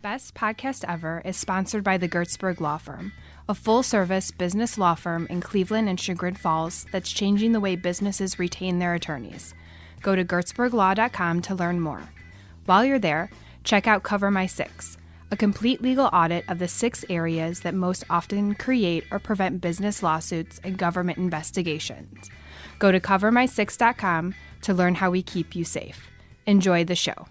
Best.Podcast.Ever is sponsored by the Gertzberg Law Firm, a full-service business law firm in Cleveland and Chagrin Falls that's changing the way businesses retain their attorneys. Go to gertzberglaw.com to learn more. While you're there, check out Cover My Six, a complete legal audit of the 6 areas that most often create or prevent business lawsuits and government investigations. Go to covermysix.com to learn how we keep you safe. Enjoy the show.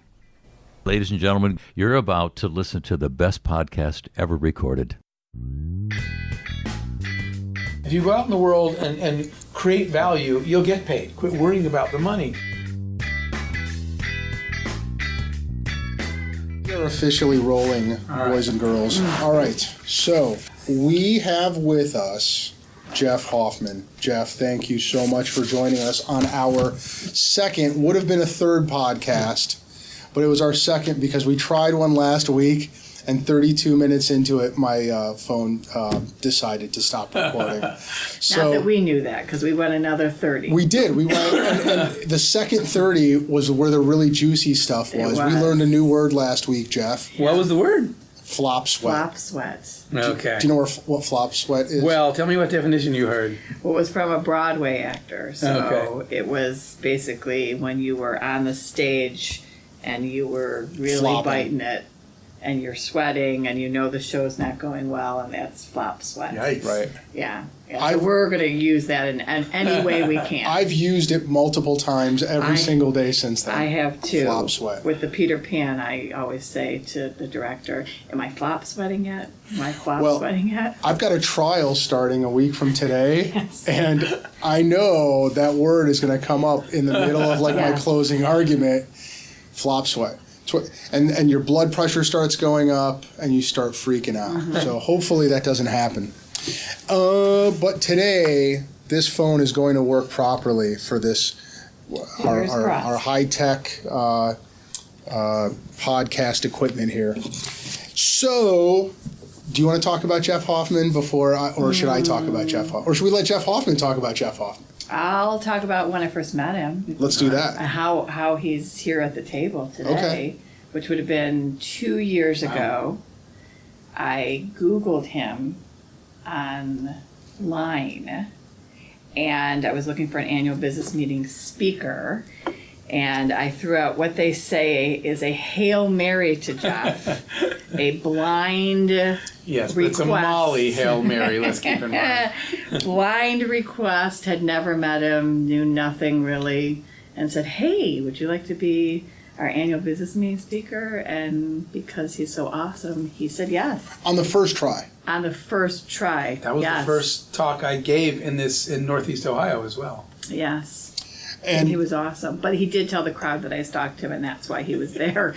Ladies and gentlemen, you're about to listen to the best podcast ever recorded. If you go out in the world and create value, you'll get paid. Quit worrying about the money. We're officially rolling, boys and girls. All right, so we have with us Jeff Hoffman. Jeff, thank you so much for joining us on our second, would have been a third podcast, but it was our second because we tried one last week, and 32 minutes into it, my phone decided to stop recording. So, not that we knew that, because we went another 30. We did. We went, and the second 30 was where the really juicy stuff was. We learned a new word last week, Jeff. What was the word? Flop sweat. Flop sweat. Okay. Do you know what flop sweat is? Well, tell me what definition you heard. Well, it was from a Broadway actor. So It was basically when you were on the stage and you were really Flopping. biting it and you're sweating and you know the show's not going well, and that's flop sweat. Yikes. Right. Yeah. So we're going to use that in any way we can. I've used it multiple times every single day since then. I have too. Flop sweat. With the Peter Pan, I always say to the director, am I flop sweating yet? Am I flop sweating yet? I've got a trial starting a week from today, Yes. and I know that word is going to come up in the middle of my Yes. closing argument. Flop sweat. And your blood pressure starts going up, and you start freaking out. Mm-hmm. So hopefully that doesn't happen. But today, this phone is going to work properly for this, our high-tech podcast equipment here. So, do you want to talk about Jeff Hoffman or should I talk about Jeff Hoffman? Or should we let Jeff Hoffman talk about Jeff Hoffman? I'll talk about when I first met him. Let's do that. How he's here at the table today, Okay. which would have been 2 years ago. I Googled him online, and I was looking for an annual business meeting speaker, and I threw out what they say is a Hail Mary to Jeff, a blind Yes, but request. it's a Molly Hail Mary, let's keep in mind. Blind request, had never met him, knew nothing really, and said, hey, would you like to be our annual business meeting speaker? And because he's so awesome, he said yes. On the first try. On the first try. That was the first talk I gave in Northeast Ohio as well. Yes. And he was awesome. But he did tell the crowd that I stalked him, and that's why he was there.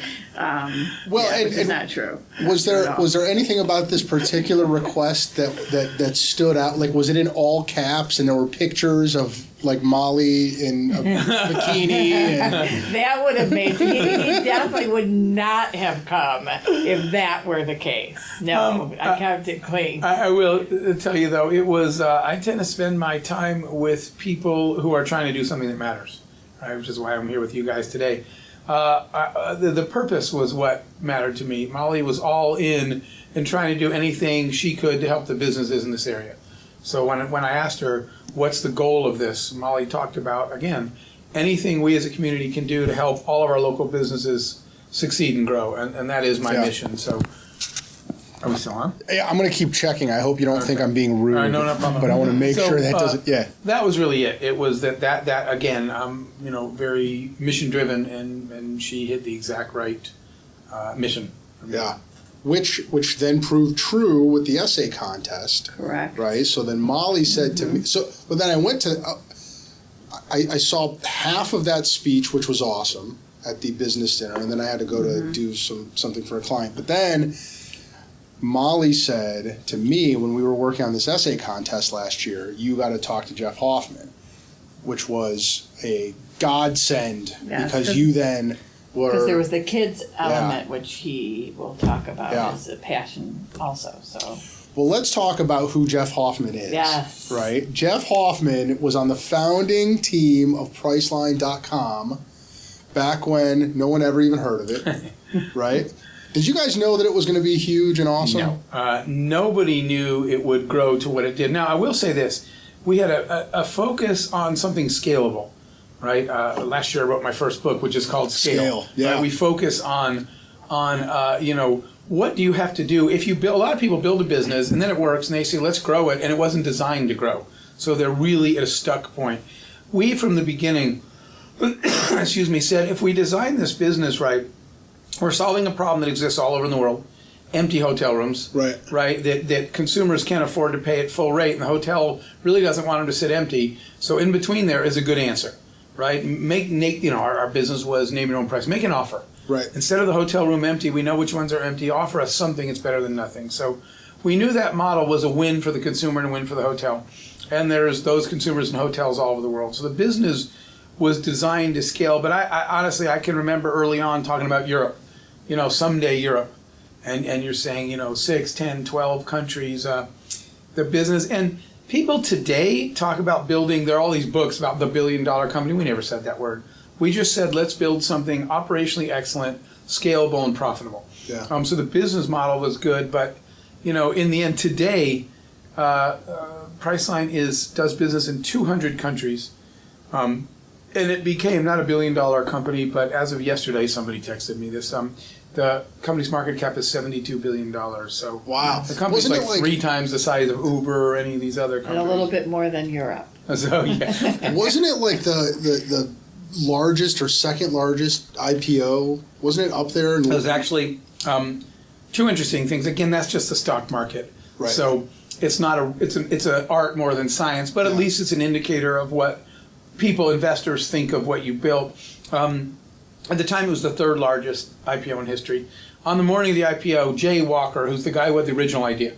Which is not true. Was there anything about this particular request that stood out? Like, was it in all caps and there were pictures of Molly in a bikini? And... That would have made he definitely would not have come if that were the case. No, I kept it clean. I will tell you though, it was I tend to spend my time with people who are trying to do something that matters, right? Which is why I'm here with you guys today. The purpose was what mattered to me. Molly was all in trying to do anything she could to help the businesses in this area. So when I asked her, what's the goal of this, Molly talked about, again, anything we as a community can do to help all of our local businesses succeed and grow. And that is my mission. So, are we still on? Yeah, I'm going to keep checking. I hope you don't think I'm being rude. No problem. But I want to make sure that doesn't, That was really it. It was that again, very mission-driven, and she hit the exact right mission. Yeah. Which then proved true with the essay contest. Correct. Right? So then Molly said to me, but then I went to, I saw half of that speech, which was awesome, at the business dinner, and then I had to go to do something for a client. But then Molly said to me when we were working on this essay contest last year, you got to talk to Jeff Hoffman, which was a godsend because you then... Because there was the kids element, which he will talk about as a passion also. So, well, let's talk about who Jeff Hoffman is. Yes. Right? Jeff Hoffman was on the founding team of Priceline.com back when no one ever even heard of it. Right? Did you guys know that it was going to be huge and awesome? No. Nobody knew it would grow to what it did. Now, I will say this. We had a focus on something scalable, right? Last year I wrote my first book, which is called Scale. Yeah. Right? We focus on what do you have to do if you build. A lot of people build a business and then it works and they say, let's grow it, and it wasn't designed to grow. So they're really at a stuck point. We, from the beginning, said if we design this business right, we're solving a problem that exists all over the world. Empty hotel rooms, right? That consumers can't afford to pay at full rate, and the hotel really doesn't want them to sit empty. So in between there is a good answer, right? Our business was name your own price. Make an offer. Right. Instead of the hotel room empty, we know which ones are empty. Offer us something. It's better than nothing. So we knew that model was a win for the consumer and a win for the hotel. And there's those consumers in hotels all over the world. So the business was designed to scale. But I honestly, I can remember early on talking about Europe. Someday Europe. And you're saying, 6, 10, 12 countries, the business. And people today talk about building, there are all these books about the billion-dollar company. We never said that word. We just said, let's build something operationally excellent, scalable, and profitable. Yeah. So the business model was good. But, in the end, today, Priceline does business in 200 countries. And it became not a billion-dollar company, but as of yesterday, somebody texted me this. The company's market cap is $72 billion. So wow, the company's like 3 times the size of Uber or any of these other companies. And a little bit more than Europe. So yeah, wasn't it like the largest or second largest IPO? Wasn't it up there? It was actually 2 interesting things. Again, that's just the stock market. Right. So it's not it's an art more than science, but at least it's an indicator of what investors think of what you built. At the time, it was the 3rd largest IPO in history. On the morning of the IPO, Jay Walker, who's the guy with the original idea.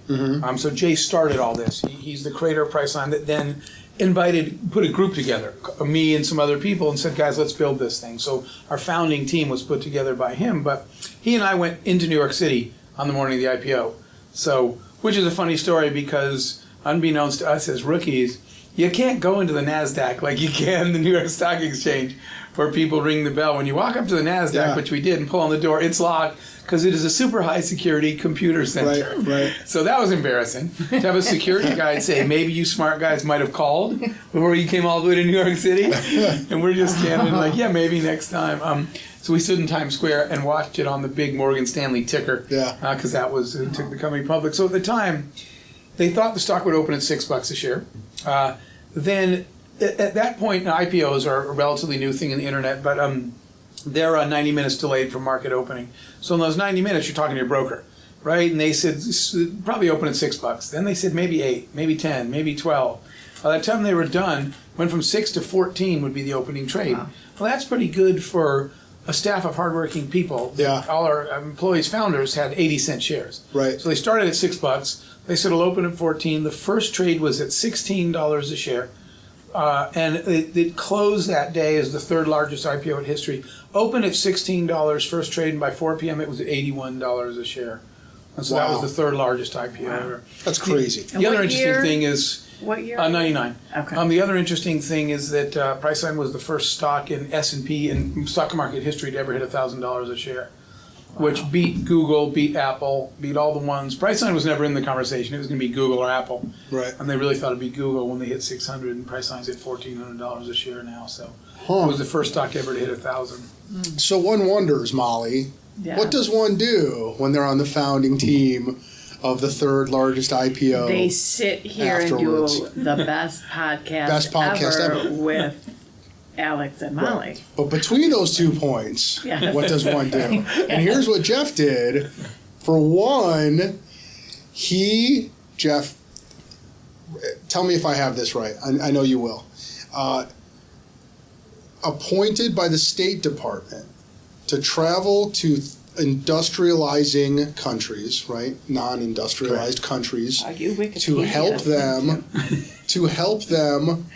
So Jay started all this. He's the creator of Priceline that then put a group together, me and some other people, and said, guys, let's build this thing. So our founding team was put together by him. But he and I went into New York City on the morning of the IPO. So, which is a funny story because unbeknownst to us as rookies, you can't go into the NASDAQ like you can the New York Stock Exchange where people ring the bell. When you walk up to the NASDAQ, which we did, and pull on the door, it's locked because it is a super high security computer center. Right. So that was embarrassing to have a security guy say, maybe you smart guys might have called before you came all the way to New York City. And we're just standing like, yeah, maybe next time. So we stood in Times Square and watched it on the big Morgan Stanley ticker because that was who took the company public. So at the time, they thought the stock would open at $6 a share. Then at that point, IPOs are a relatively new thing in the internet, but they're 90 minutes delayed from market opening. So in those 90 minutes, you're talking to your broker, right? And they said probably open at $6. Then they said maybe 8, maybe 10, maybe 12. By the time they were done, went from 6 to 14 would be the opening trade. Wow. Well, that's pretty good for a staff of hardworking people. Yeah. All our employees, founders, had 80-cent shares. Right. So they started at $6. They said it'll open at 14. The first trade was at $16 a share. And it closed that day as the 3rd largest IPO in history. Opened at $16 first trade, and by 4 p.m. it was at $81 a share. And so that was the 3rd largest IPO ever. That's crazy. The other interesting thing is... What year? 99. Okay. The other interesting thing is that Priceline was the first stock in S&P in stock market history to ever hit $1,000 a share. Which beat Google, beat Apple, beat all the ones. Priceline was never in the conversation. It was going to be Google or Apple. Right. And they really thought it'd be Google when they hit 600, and Priceline's at $1,400 a share now. So it was the first stock ever to hit 1,000. So one wonders, Molly, what does one do when they're on the founding team of the 3rd largest IPO? They sit here afterwards. and do the best podcast ever with Alex and Molly. Right. But between those 2 points, what does one do? And here's what Jeff did. For one, Jeff, tell me if I have this right. I know you will. Appointed by the State Department to travel to industrializing countries, right? Non-industrialized countries, to help them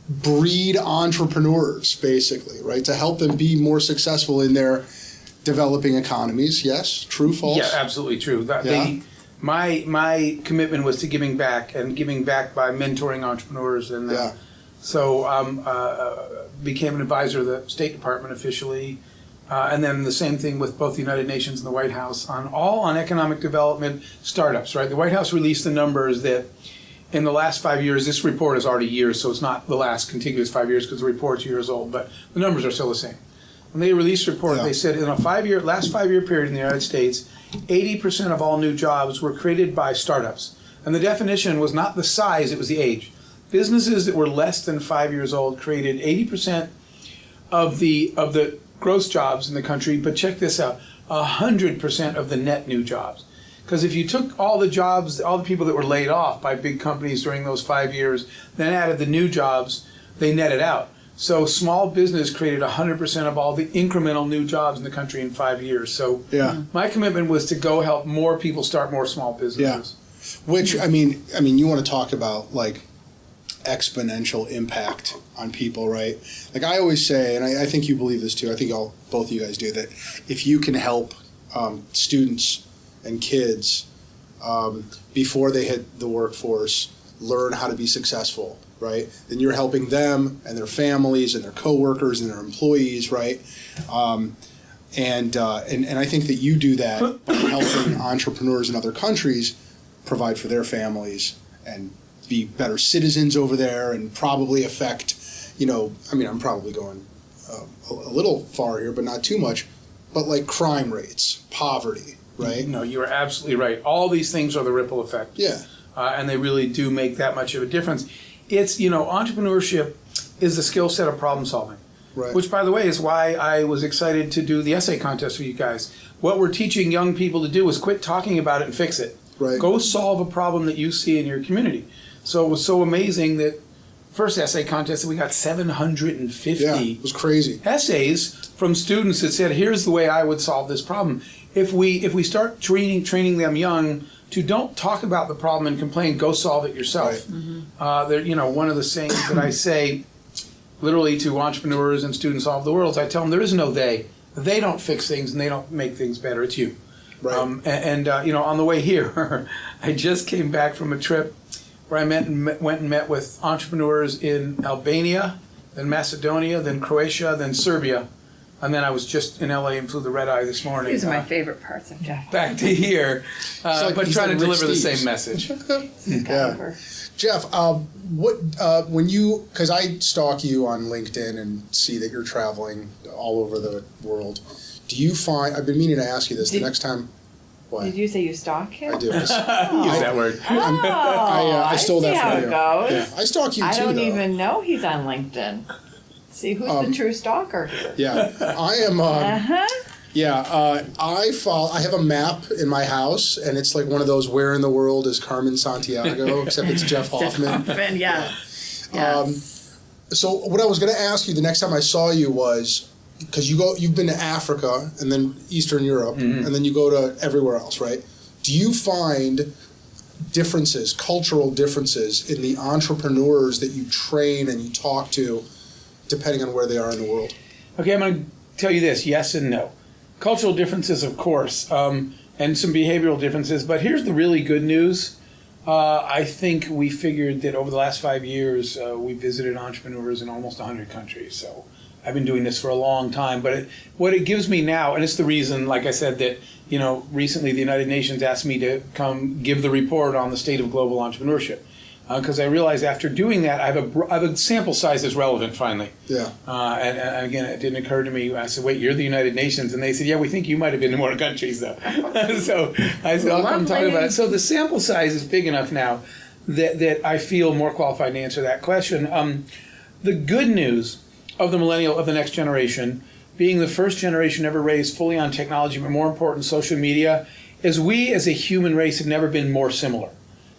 breed entrepreneurs, basically, right? To help them be more successful in their developing economies. Yes? True, false? Yeah, absolutely true. My commitment was to giving back, and giving back by mentoring entrepreneurs. And so became an advisor of the State Department officially. And then the same thing with both the United Nations and the White House on economic development startups, right? The White House released the numbers that in the last 5 years, this report is already years, so it's not the last contiguous 5 years because the report's years old, but the numbers are still the same. When they released the report, they said in a last 5 year period in the United States, 80% of all new jobs were created by startups. And the definition was not the size, it was the age. Businesses that were less than 5 years old created 80% of the gross jobs in the country, but check this out, 100% of the net new jobs. Because if you took all the jobs, all the people that were laid off by big companies during those 5 years, then added the new jobs, they netted out. So small business created 100% of all the incremental new jobs in the country in 5 years. So my commitment was to go help more people start more small businesses. Yeah. Which, I mean, you want to talk about like exponential impact on people, right? Like I always say, and I think you believe this too, I think both of you guys do, that if you can help students and kids before they hit the workforce learn how to be successful, right? Then you're helping them and their families and their coworkers and their employees, right? And I think that you do that by helping entrepreneurs in other countries provide for their families and be better citizens over there and probably affect, I'm probably going a little far here, but not too much, but like crime rates, poverty, right? No, you are absolutely right. All these things are the ripple effect. Yeah. And they really do make that much of a difference. It's, entrepreneurship is the skill set of problem solving. Right. Which, by the way, is why I was excited to do the essay contest for you guys. What we're teaching young people to do is quit talking about it and fix it. Right. Go solve a problem that you see in your community. So it was so amazing that first essay contest, we got 750 it was crazy. essays from students that said, here's the way I would solve this problem. If we start training them young to don't talk about the problem and complain, go solve it yourself. Right. One of the sayings that I say literally to entrepreneurs and students all over the world, I tell them there is no they. They don't fix things and they don't make things better. It's you. Right. On the way here, I just came back from a trip where I went and met with entrepreneurs in Albania, then Macedonia, then Croatia, then Serbia. And then I was just in LA and flew the red eye this morning. These are my favorite parts of Jeff. Back to here, but trying to deliver the same message. Yeah. Jeff, because I stalk you on LinkedIn and see that you're traveling all over the world, do you find, I've been meaning to ask you this, the next time, what? Did you say you stalk him? I do. Use that word. I stole that from you. How it goes. Yeah. I stalk you too, I don't even know he's on LinkedIn. See, who's the true stalker here? Yeah, I am. I have a map in my house, and it's like one of those "Where in the world is Carmen Santiago?" Except it's Jeff Hoffman. Hoffman, yes. So what I was going to ask you the next time I saw you was, because you've been to Africa and then Eastern Europe, and then you go to everywhere else, right? Do you find differences, cultural differences, in the entrepreneurs that you train and you talk to, depending on where they are in the world? Okay, I'm going to tell you this, yes and no. Cultural differences, of course, and some behavioral differences, but here's the really good news. I think we figured that over the last 5 years, we visited entrepreneurs in almost 100 countries, so I've been doing this for a long time, but what it gives me now, and it's the reason, like I said, that recently the United Nations asked me to come give the report on the state of global entrepreneurship. Because I realized after doing that, I have a sample size that's relevant finally. Yeah. And again, it didn't occur to me. I said, "Wait, you're the United Nations," and they said, "Yeah, we think you might have been in more countries, though." So I said, "I'll come talk about it." So the sample size is big enough now that I feel more qualified to answer that question. The good news of the next generation, being the first generation ever raised fully on technology, but more important, social media, is we as a human race have never been more similar.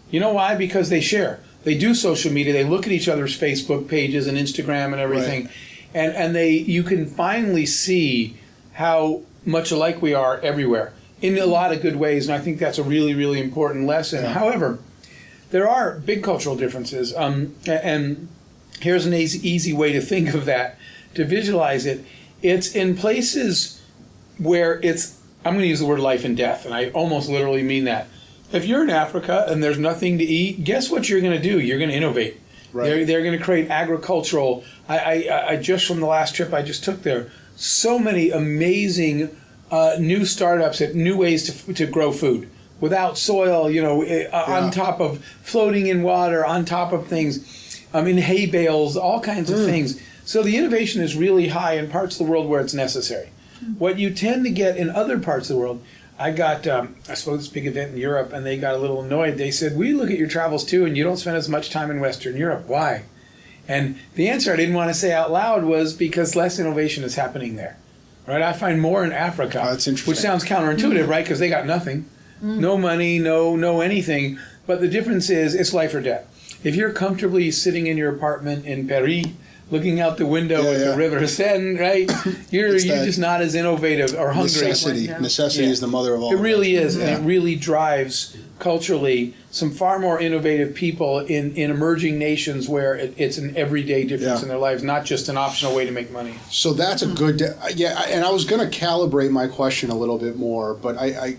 You know why? Because they share. They do social media. They look at each other's Facebook pages and Instagram and everything. Right. And you can finally see how much alike we are everywhere in a lot of good ways. And I think that's a really, really important lesson. Yeah. However, there are big cultural differences. And here's an easy way to think of that, to visualize it. It's in places where I'm going to use the word life and death, and I almost literally mean that. If you're in Africa and there's nothing to eat, guess what you're going to do? You're going to innovate. Right. They're going to create agricultural. I just from the last trip I just took there, so many amazing new startups at new ways to grow food without soil, on top of floating in water, on top of things, in hay bales, all kinds of things. So the innovation is really high in parts of the world where it's necessary. What you tend to get in other parts of the world, I spoke at this big event in Europe, and they got a little annoyed. They said, we look at your travels too, and you don't spend as much time in Western Europe. Why? And the answer I didn't want to say out loud was because less innovation is happening there. Right? I find more in Africa, that's interesting. which sounds counterintuitive, right? Because they got nothing, no money, no anything. But the difference is it's life or death. If you're comfortably sitting in your apartment in Paris, looking out the window at the River Seine, right? You're just not as innovative or hungry. Necessity is the mother of all. It really is, and it really drives culturally some far more innovative people in emerging nations where it's an everyday difference in their lives, not just an optional way to make money. So that's a good, and I was going to calibrate my question a little bit more, but I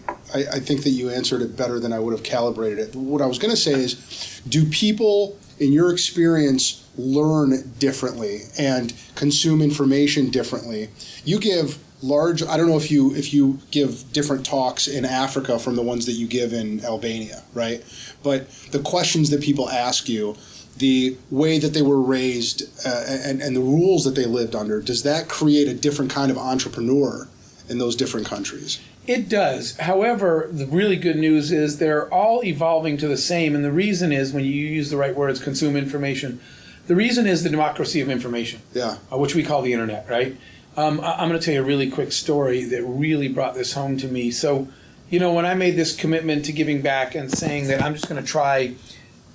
think that you answered it better than I would have calibrated it. What I was going to say is, do people, in your experience, learn differently and consume information differently? You give I don't know if you give different talks in Africa from the ones that you give in Albania, right? But the questions that people ask you, the way that they were raised, and the rules that they lived under, does that create a different kind of entrepreneur in those different countries? It does. However, the really good news is they're all evolving to the same, and the reason is, when you use the right words, consume information, the reason is the democracy of information, which we call the internet, right? I'm going to tell you a really quick story that really brought this home to me. So, when I made this commitment to giving back and saying that I'm just going to try,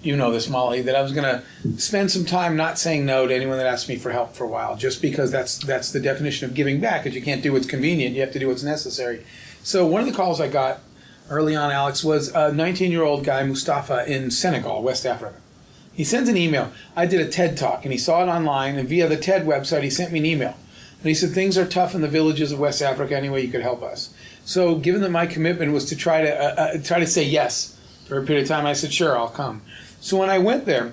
this, Molly, that I was going to spend some time not saying no to anyone that asked me for help for a while, just because that's the definition of giving back, is you can't do what's convenient, you have to do what's necessary. So one of the calls I got early on, Alex, was a 19-year-old guy, Mustafa, in Senegal, West Africa. He sends an email. I did a TED Talk, and he saw it online, and via the TED website, he sent me an email. And he said, things are tough in the villages of West Africa. Any way you could help us? So given that my commitment was to try to say yes for a period of time, I said, sure, I'll come. So when I went there,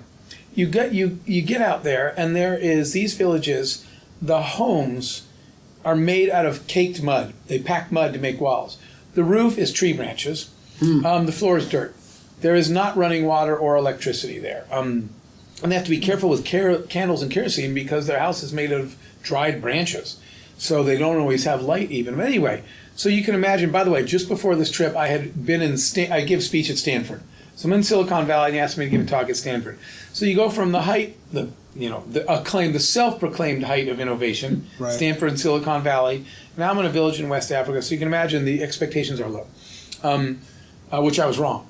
you get out there, and there is these villages, the homes are made out of caked mud. They pack mud to make walls. The roof is tree branches. The floor is dirt. There is not running water or electricity there. And they have to be careful with candles and kerosene because their house is made of dried branches. So they don't always have light even. But anyway, so you can imagine, by the way, just before this trip, I had been I give speech at Stanford. So I'm in Silicon Valley, and they asked me to give a talk at Stanford. So you go from the height, the self-proclaimed height of innovation, right. Stanford and Silicon Valley. Now I'm in a village in West Africa, so you can imagine the expectations are low, which I was wrong.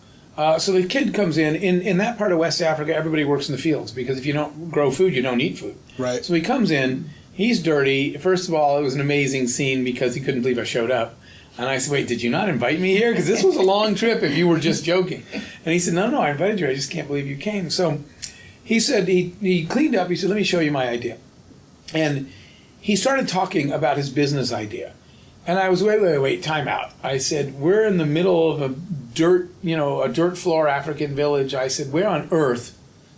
So the kid comes in that part of West Africa, everybody works in the fields, because if you don't grow food, you don't eat food. Right. So he comes in, he's dirty. First of all, it was an amazing scene because he couldn't believe I showed up. And I said, wait, did you not invite me here? Because this was a long trip if you were just joking. And he said, no, I invited you. I just can't believe you came. So he said, he cleaned up. He said, let me show you my idea. And he started talking about his business idea. And I was, wait, time out. I said, we're in the middle of a dirt floor African village. I said, where on earth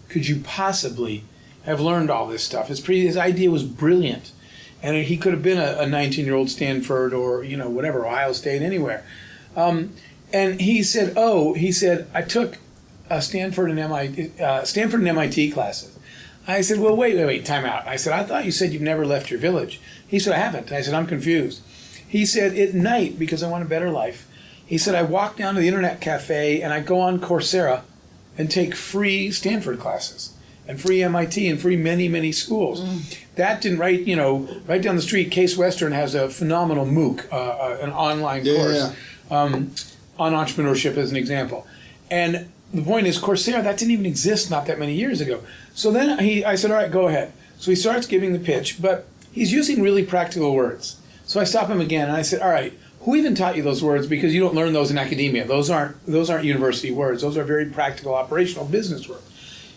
could you possibly have learned all this stuff? His idea was brilliant. And he could have been a 19-year-old Stanford or, whatever, Ohio State, anywhere. And he said, I took Stanford and MIT classes. I said, well, wait, time out. I said, I thought you said you've never left your village. He said, I haven't. I said, I'm confused. He said, at night, because I want a better life, he said, I walk down to the internet cafe and I go on Coursera and take free Stanford classes and free MIT and free many, many schools. That didn't, right down the street, Case Western has a phenomenal MOOC, an online course on entrepreneurship as an example. And the point is, Coursera, that didn't even exist not that many years ago. So then I said, all right, go ahead. So he starts giving the pitch, but he's using really practical words. So I stop him again and I said, all right, who even taught you those words? Because you don't learn those in academia. Those aren't university words. Those are very practical, operational business words.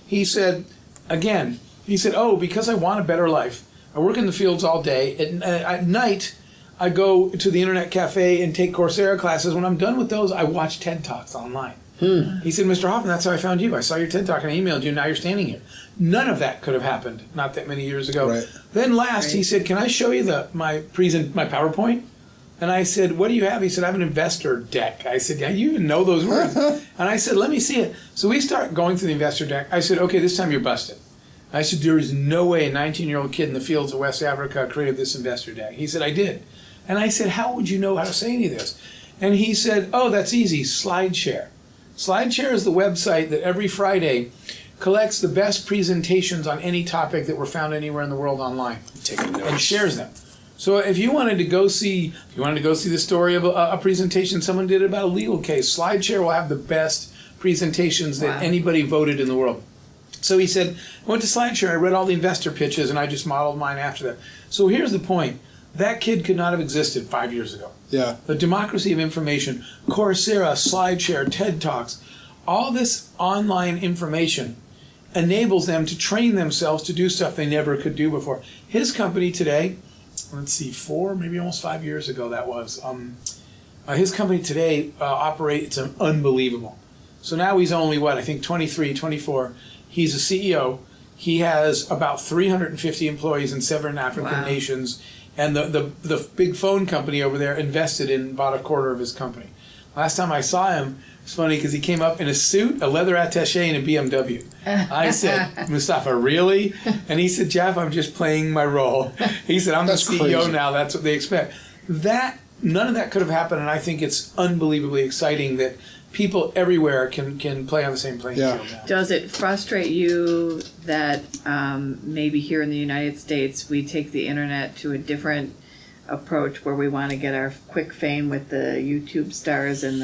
He said, oh, because I want a better life. I work in the fields all day. At night, I go to the internet cafe and take Coursera classes. When I'm done with those, I watch TED Talks online. He said, Mr. Hoffman, that's how I found you. I saw your TED Talk and I emailed you, and now you're standing here. None of that could have happened not that many years ago. Right. Then he said, can I show you my PowerPoint? And I said, what do you have? He said, I have an investor deck. I said, yeah, you even know those words. And I said, let me see it. So we start going through the investor deck. I said, okay, this time you're busted. I said, there is no way a 19-year-old kid in the fields of West Africa created this investor deck. He said, I did. And I said, how would you know how to say any of this? And he said, oh, that's easy, SlideShare. SlideShare is the website that every Friday collects the best presentations on any topic that were found anywhere in the world online and shares them. So if you wanted to go see the story of a presentation someone did about a legal case, SlideShare will have the best presentations that anybody voted in the world. So he said, I went to SlideShare, I read all the investor pitches, and I just modeled mine after that. So here's the point. That kid could not have existed 5 years ago. Yeah. The democracy of information, Coursera, SlideShare, TED Talks, all this online information enables them to train themselves to do stuff they never could do before. His company today, let's see, 4, maybe almost 5 years ago that was, his company today operates unbelievable. So now he's only, I think 23, 24. He's a CEO. He has about 350 employees in 7 African nations. And the big phone company over there invested in about a quarter of his company. Last time I saw him, it's funny because he came up in a suit, a leather attaché, and a BMW. I said, Mustafa, really? And he said, Jeff, I'm just playing my role. He said, I'm the CEO crazy. Now. That's what they expect. None of that could have happened, and I think it's unbelievably exciting that people everywhere can play on the same playing field now. Does it frustrate you that maybe here in the United States we take the internet to a different approach where we want to get our quick fame with the YouTube stars and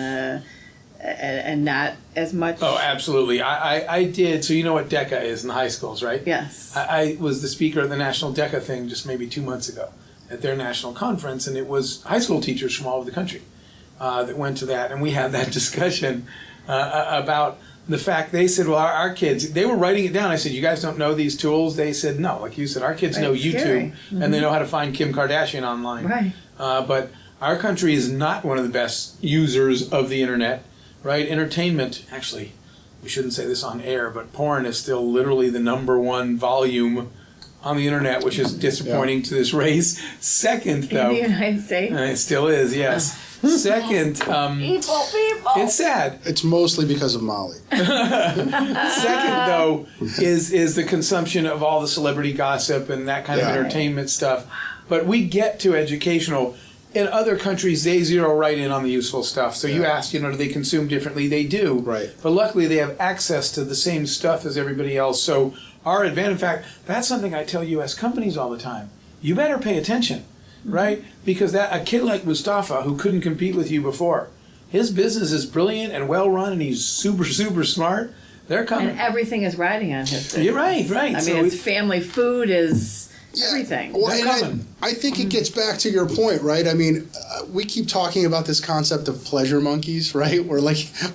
not as much? Oh, absolutely. I did. So you know what DECA is in the high schools, right? Yes. I was the speaker of the National DECA thing just maybe 2 months ago at their national conference, and it was high school teachers from all over the country that went to that, and we had that discussion about the fact they said, well, our kids, they were writing it down. I said, you guys don't know these tools? They said, no. Like you said, our kids know YouTube, and they know how to find Kim Kardashian online. Right. But our country is not one of the best users of the internet, right? Entertainment, actually, we shouldn't say this on air, but porn is still literally the #1 volume on the internet, which is disappointing to this race. Second, though, in the United States? It still is, yes. Second, people. It's sad. It's mostly because of Molly. Second, though, is the consumption of all the celebrity gossip and that kind of entertainment stuff. But we get to educational. In other countries, they zero right in on the useful stuff. So you ask, do they consume differently? They do. Right. But luckily, they have access to the same stuff as everybody else. So our advantage, in fact, that's something I tell U.S. companies all the time. You better pay attention, right? Because a kid like Mustafa, who couldn't compete with you before, his business is brilliant and well run, and he's super, super smart. They're coming. And everything is riding on his business. You're right. I mean, it's family food is everything. Well, and I think it gets back to your point, right? I mean, we keep talking about this concept of pleasure monkeys, right? Where,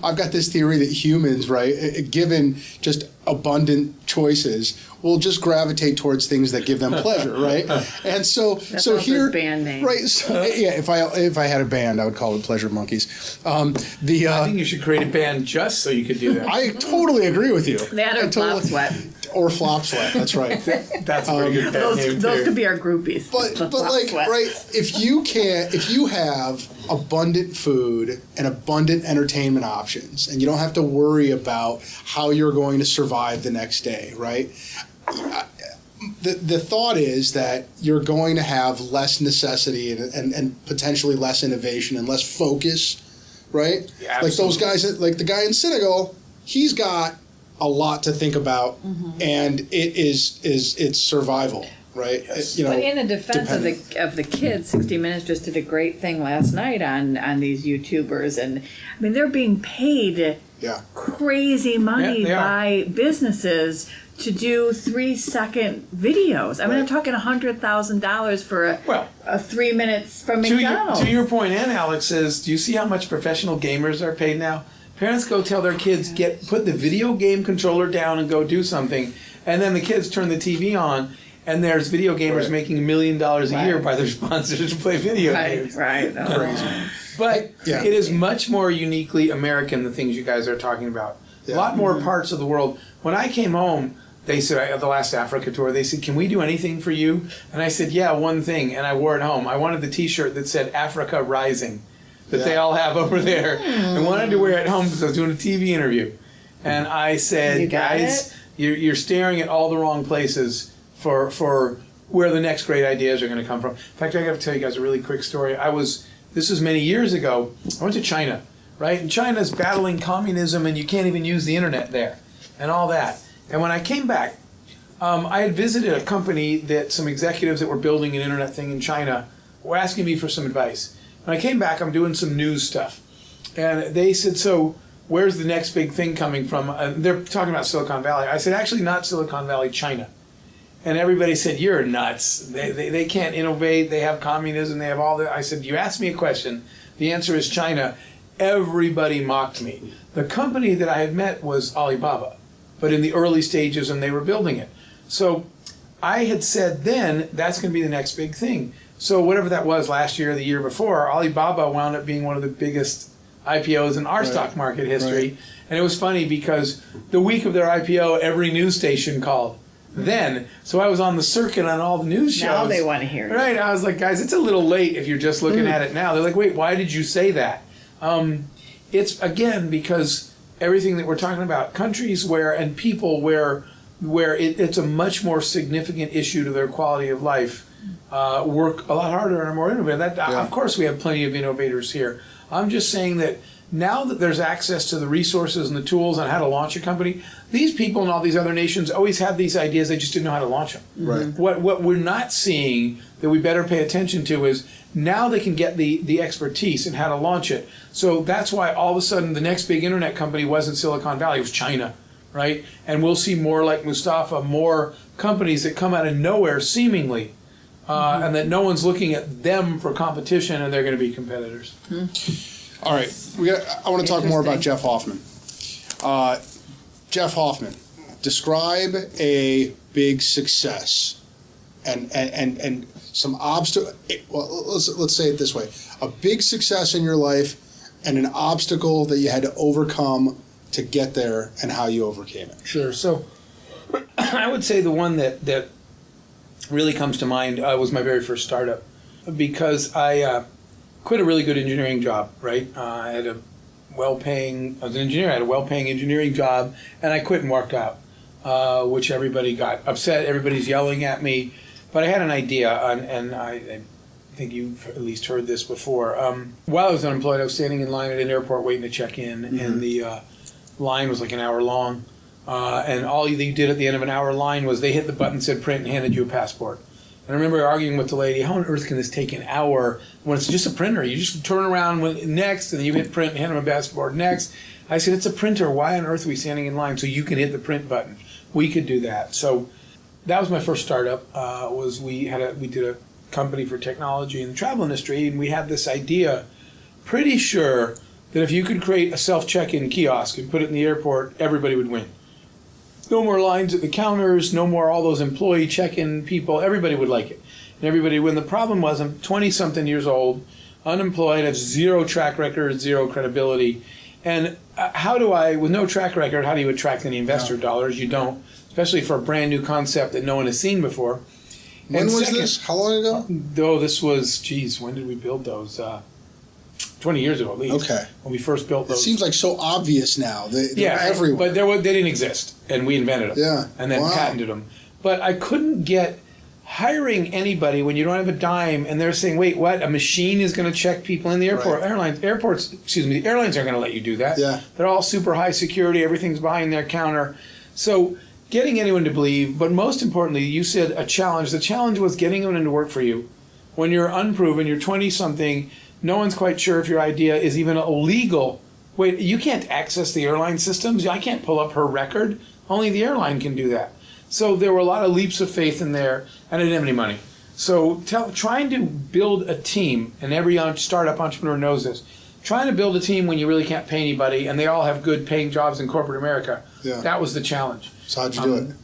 I've got this theory that humans, right, given just abundant choices, will just gravitate towards things that give them pleasure, right? And so here, band name. right? So, if I had a band, I would call it Pleasure Monkeys. I think you should create a band just so you could do that. I totally agree with you. That or Flop Sweat. Or Flop Sweat. That's right. That's a pretty good band name too. Those could be our groupies. But right, if you have abundant food and abundant entertainment options, and you don't have to worry about how you're going to survive the next day, right? The thought is that you're going to have less necessity and potentially less innovation and less focus, right? Yeah, like those guys, like the guy in Senegal, he's got a lot to think about, and it's survival. Right, yes. But in the defense of the kids, 60 Minutes just did a great thing last night on these YouTubers, and I mean they're being paid crazy money by businesses to do 3-second videos. I mean, I'm talking $100,000 for a 3 minutes from McDonald's. To your point, and Alex says, do you see how much professional gamers are paid now? Parents go tell their kids, put the video game controller down and go do something, and then the kids turn the TV on. And there's video gamers making $1 million a year by their sponsors to play video games. Right. Crazy. But Yeah. it is much more uniquely American, the things you guys are talking about. Yeah. A lot more parts of the world. When I came home, they said, at the last Africa tour, they said, can we do anything for you? And I said, yeah, one thing. And I wore it home. I wanted the T-shirt that said Africa Rising, that they all have over there. I wanted to wear it home because I was doing a TV interview. And I said, guys, you're staring at all the wrong places for where the next great ideas are going to come from. In fact, I got to tell you guys a really quick story. This was many years ago. I went to China, right? And China's battling communism, and you can't even use the internet there, and all that. And when I came back, I had visited a company that some executives that were building an internet thing in China were asking me for some advice. When I came back, I'm doing some news stuff. And they said, so where's the next big thing coming from? They're talking about Silicon Valley. I said, actually, not Silicon Valley, China. And everybody said, you're nuts. They can't innovate. They have communism. They have all that. I said, you asked me a question. The answer is China. Everybody mocked me. The company that I had met was Alibaba, but in the early stages, and they were building it. So I had said then, that's going to be the next big thing. So whatever that was last year or the year before, Alibaba wound up being one of the biggest IPOs in our stock market history. Right. And it was funny because the week of their IPO, every news station called. Then, so I was on the circuit on all the news shows. Now they want to hear it. Right, I was like, guys, it's a little late if you're just looking at it now. They're like, wait, why did you say that? It's, again, because everything that we're talking about, countries where, and people where it's a much more significant issue to their quality of life, work a lot harder and are more innovative. Of course, we have plenty of innovators here. I'm just saying that now that there's access to the resources and the tools on how to launch a company, these people in all these other nations always had these ideas, they just didn't know how to launch them. Right. What we're not seeing that we better pay attention to is now they can get the expertise in how to launch it. So that's why all of a sudden the next big internet company wasn't Silicon Valley, it was China, right? And we'll see more like Mustafa, more companies that come out of nowhere seemingly, and that no one's looking at them for competition and they're going to be competitors. All right, I want to talk more about Jeff Hoffman. Jeff Hoffman, describe a big success and some obstacle. Well, let's say it this way: a big success in your life and an obstacle that you had to overcome to get there, and how you overcame it. Sure. So, I would say the one that really comes to mind was my very first startup, because I quit a really good engineering job, right? I was an engineer, I had a well-paying engineering job, and I quit and walked out, which everybody got upset, everybody's yelling at me, but I had an idea, and I think you've at least heard this before. While I was unemployed, I was standing in line at an airport waiting to check in, and the line was like an hour long, and all you did at the end of an hour line was they hit the button, said print, and handed you a passport. And I remember arguing with the lady, how on earth can this take an hour when it's just a printer? You just turn around next, and then you hit print and hand them a passport next. I said, it's a printer. Why on earth are we standing in line so you can hit the print button? We could do that. So that was my first startup. We did a company for technology in the travel industry, and we had this idea, pretty sure that if you could create a self-check-in kiosk and put it in the airport, everybody would win. No more lines at the counters, no more all those employee check-in people. Everybody would like it. And everybody would win. The problem was I'm 20-something years old, unemployed, have zero track record, zero credibility. And with no track record, how do you attract any investor dollars? You don't, especially for a brand new concept that no one has seen before. When was this? How long ago? This was, when did we build those? 20 years ago at least. Okay. When we first built those. It seems like so obvious now. They're everywhere. But they didn't exist, and we invented them. Yeah. And then patented them. But I couldn't get hiring anybody when you don't have a dime, and they're saying, wait, what? A machine is going to check people in the airport? Right. The airlines aren't going to let you do that. Yeah. They're all super high security. Everything's behind their counter. So getting anyone to believe, but most importantly, you said a challenge. The challenge was getting anyone to work for you. When you're unproven, you're 20-something, no one's quite sure if your idea is even illegal. Wait, you can't access the airline systems? I can't pull up her record. Only the airline can do that. So there were a lot of leaps of faith in there, and I didn't have any money. So trying to build a team, and every startup entrepreneur knows this, trying to build a team when you really can't pay anybody, and they all have good paying jobs in corporate America, that was the challenge. So how'd you do it?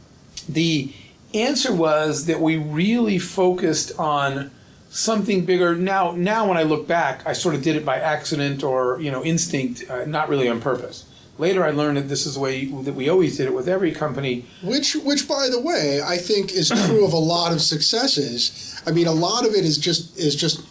The answer was that we really focused on something bigger. Now when I look back, I sort of did it by accident or, instinct, not really on purpose. Later, I learned that this is the way that we always did it with every company. Which, by the way, I think is true of a lot of successes. I mean, a lot of it is just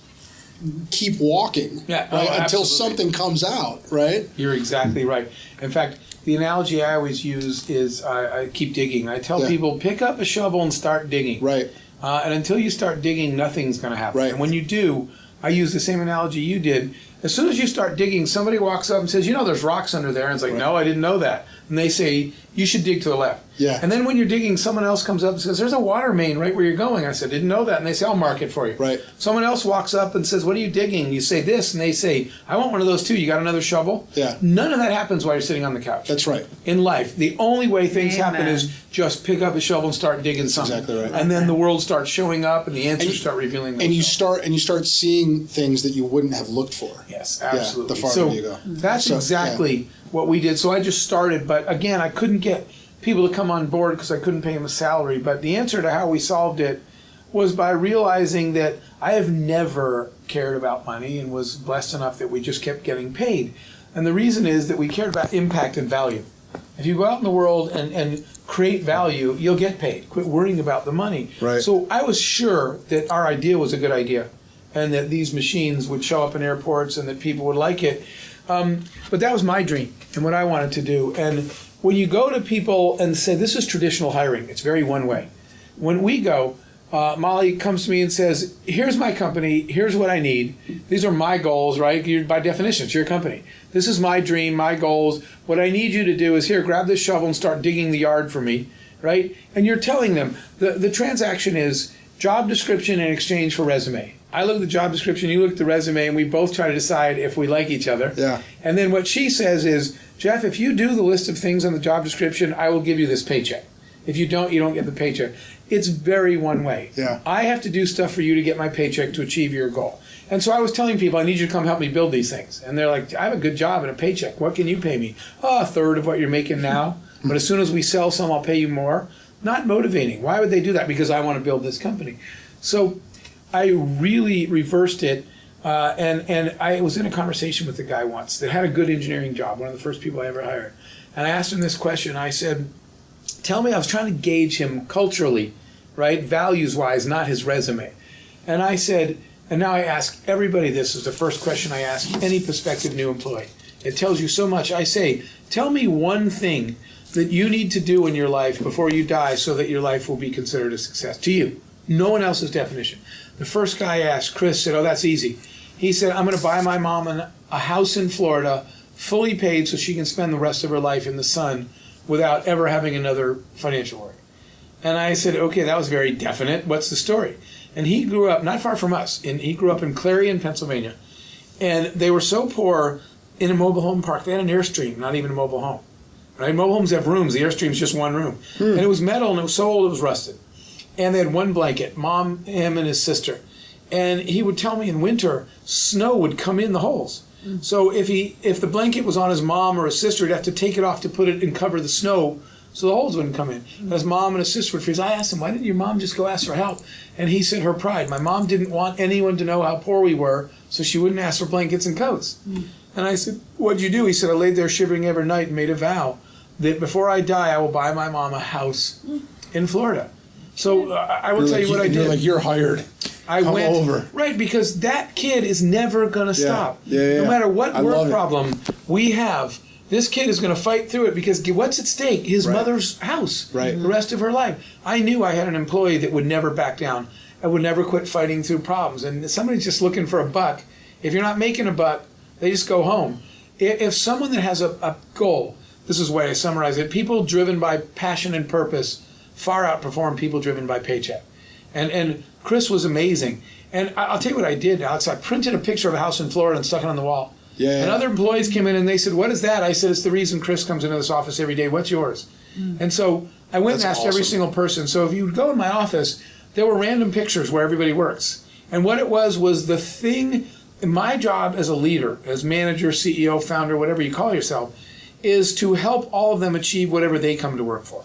keep walking, right? Until something comes out, right? You're exactly right. In fact, the analogy I always use is I keep digging. I tell people, pick up a shovel and start digging. Right. And until you start digging, nothing's going to happen. Right. And when you do, I use the same analogy you did. As soon as you start digging, somebody walks up and says, there's rocks under there. And it's like, no, I didn't know that. And they say, you should dig to the left. Yeah. And then when you're digging, someone else comes up and says, there's a water main right where you're going. I said, didn't know that. And they say, I'll mark it for you. Right. Someone else walks up and says, what are you digging? You say this, and they say, I want one of those too. You got another shovel? Yeah. None of that happens while you're sitting on the couch. That's right. In life, the only way things Amen. happen is just pick up a shovel and start digging something. Exactly right. And then the world starts showing up and the answers start revealing themselves. And you start seeing things that you wouldn't have looked for. Yes, absolutely. The farther you go. That's exactly what we did. So I just started, but again, I couldn't get people to come on board because I couldn't pay them a salary. But the answer to how we solved it was by realizing that I have never cared about money and was blessed enough that we just kept getting paid. And the reason is that we cared about impact and value. If you go out in the world and create value, you'll get paid. Quit worrying about the money. Right. So I was sure that our idea was a good idea and that these machines would show up in airports and that people would like it. But that was my dream and what I wanted to do. And when you go to people and say, this is traditional hiring, it's very one way. When we go, Molly comes to me and says, here's my company, here's what I need. These are my goals, right? By definition, it's your company. This is my dream, my goals. What I need you to do is here, grab this shovel and start digging the yard for me, right? And you're telling them, the transaction is job description in exchange for resume. I look at the job description, you look at the resume, and we both try to decide if we like each other. Yeah. And then what she says is, Jeff, if you do the list of things on the job description, I will give you this paycheck. If you don't, you don't get the paycheck. It's very one way. Yeah. I have to do stuff for you to get my paycheck to achieve your goal. And so I was telling people, I need you to come help me build these things. And they're like, I have a good job and a paycheck. What can you pay me? Oh, a third of what you're making now. But as soon as we sell some, I'll pay you more. Not motivating. Why would they do that? Because I want to build this company. So I really reversed it. And I was in a conversation with a guy once that had a good engineering job, one of the first people I ever hired. And I asked him this question. I said, tell me, I was trying to gauge him culturally, right, values-wise, not his resume. And I said, and now I ask everybody this is the first question I ask any prospective new employee. It tells you so much. I say, tell me one thing that you need to do in your life before you die so that your life will be considered a success to you. No one else's definition. The first guy I asked, Chris, said, oh, that's easy. He said, I'm going to buy my mom a house in Florida, fully paid so she can spend the rest of her life in the sun without ever having another financial worry. And I said, okay, that was very definite. What's the story? And he grew up not far from us. He grew up in Clarion, Pennsylvania. And they were so poor, in a mobile home park, they had an Airstream, not even a mobile home. Right? Mobile homes have rooms. The Airstream's just one room. And it was metal, and it was so old it was rusted. And they had one blanket, Mom, him, and his sister. And he would tell me in winter, snow would come in the holes. So if the blanket was on his mom or his sister, he'd have to take it off to put it and cover the snow so the holes wouldn't come in. And his mom and his sister would freeze. I asked him, why didn't your mom just go ask for help? And he said her pride. My mom didn't want anyone to know how poor we were, so she wouldn't ask for blankets and coats. And I said, what'd you do? He said, I laid there shivering every night and made a vow that before I die, I will buy my mom a house in Florida. So I will tell you what I did. You're like, you're hired. I Come went over. Right, because that kid is never going to stop. No matter what work problem we have, this kid is going to fight through it because what's at stake? His mother's house. The rest of her life. I knew I had an employee that would never back down and would never quit fighting through problems. And somebody's just looking for a buck. If you're not making a buck, they just go home. If someone that has a goal, this is the way I summarize it, people driven by passion and purpose far outperform people driven by paycheck. And Chris was amazing. And I'll tell you what I did, Alex. I printed a picture of a house in Florida and stuck it on the wall. And other employees came in and they said, what is that? I said, it's the reason Chris comes into this office every day. What's yours? And so I went and asked every single person. So if you would go in my office, there were random pictures where everybody works. And what it was the thing, my job as a leader, as manager, CEO, founder, whatever you call yourself, is to help all of them achieve whatever they come to work for.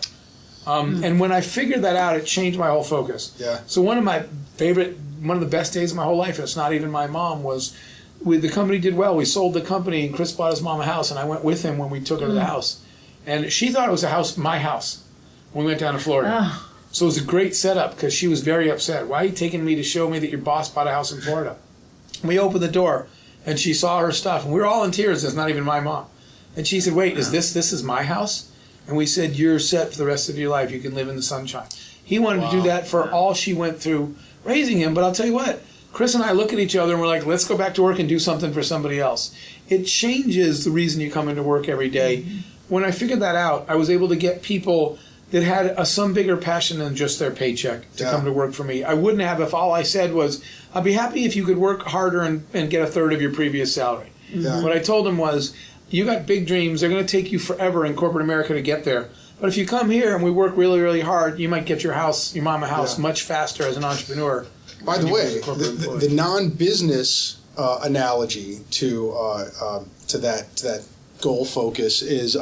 And when I figured that out, it changed my whole focus. So one of my favorite one of the best days of my whole life, and it's not even my mom, was the company did well. We sold the company, and Chris bought his mom a house, and I went with him when we took her to the house. And she thought it was my house, when we went down to Florida. Oh. So it was a great setup because she was very upset. Why are you taking me to show me that your boss bought a house in Florida? We opened the door, and she saw her stuff, and we were all in tears. It's not even my mom. And she said, wait, is this is my house? And we said, you're set for the rest of your life. You can live in the sunshine. He wanted to do that for all she went through raising him. But I'll tell you what, Chris and I look at each other and we're like, let's go back to work and do something for somebody else. It changes the reason you come into work every day. When I figured that out, I was able to get people that had some bigger passion than just their paycheck to come to work for me. I wouldn't have if all I said was, I'd be happy if you could work harder and get a third of your previous salary. Yeah. What I told them was, you got big dreams. They're going to take you forever in corporate America to get there. But if you come here and we work really, really hard, you might get your mom a house much faster as an entrepreneur. By the way, the non-business analogy to that goal focus is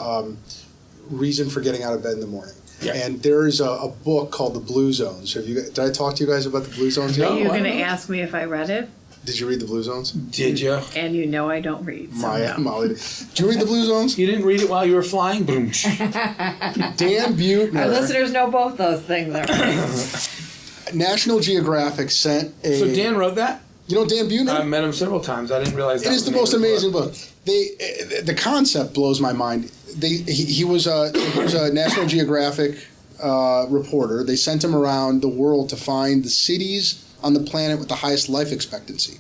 reason for getting out of bed in the morning. Yeah. And there's a book called The Blue Zones. Did I talk to you guys about The Blue Zones yet? Are you going to ask me if I read it? Did you read The Blue Zones? Did you? And you know I don't read. So no. Molly, did you read The Blue Zones? You didn't read it while you were flying? Boom. Dan Buettner. Our listeners know both those things. National Geographic sent a... So Dan wrote that? You know Dan Buettner? I've met him several times. I didn't realize that. It is the most amazing book. The concept blows my mind. He was a National Geographic reporter. They sent him around the world to find the cities on the planet with the highest life expectancy.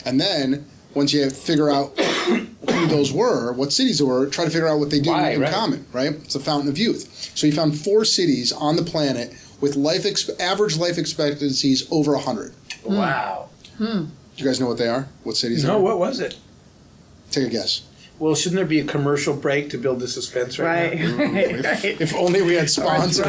And then, once you figure out who those were, what cities they were, try to figure out what they do in common, right? It's a fountain of youth. So he found 4 cities on the planet with average life expectancies over 100. Wow. Do you guys know what they are? What cities they are? No, what was it? Take a guess. Well, shouldn't there be a commercial break to build the suspense right now? Right. If only we had sponsors.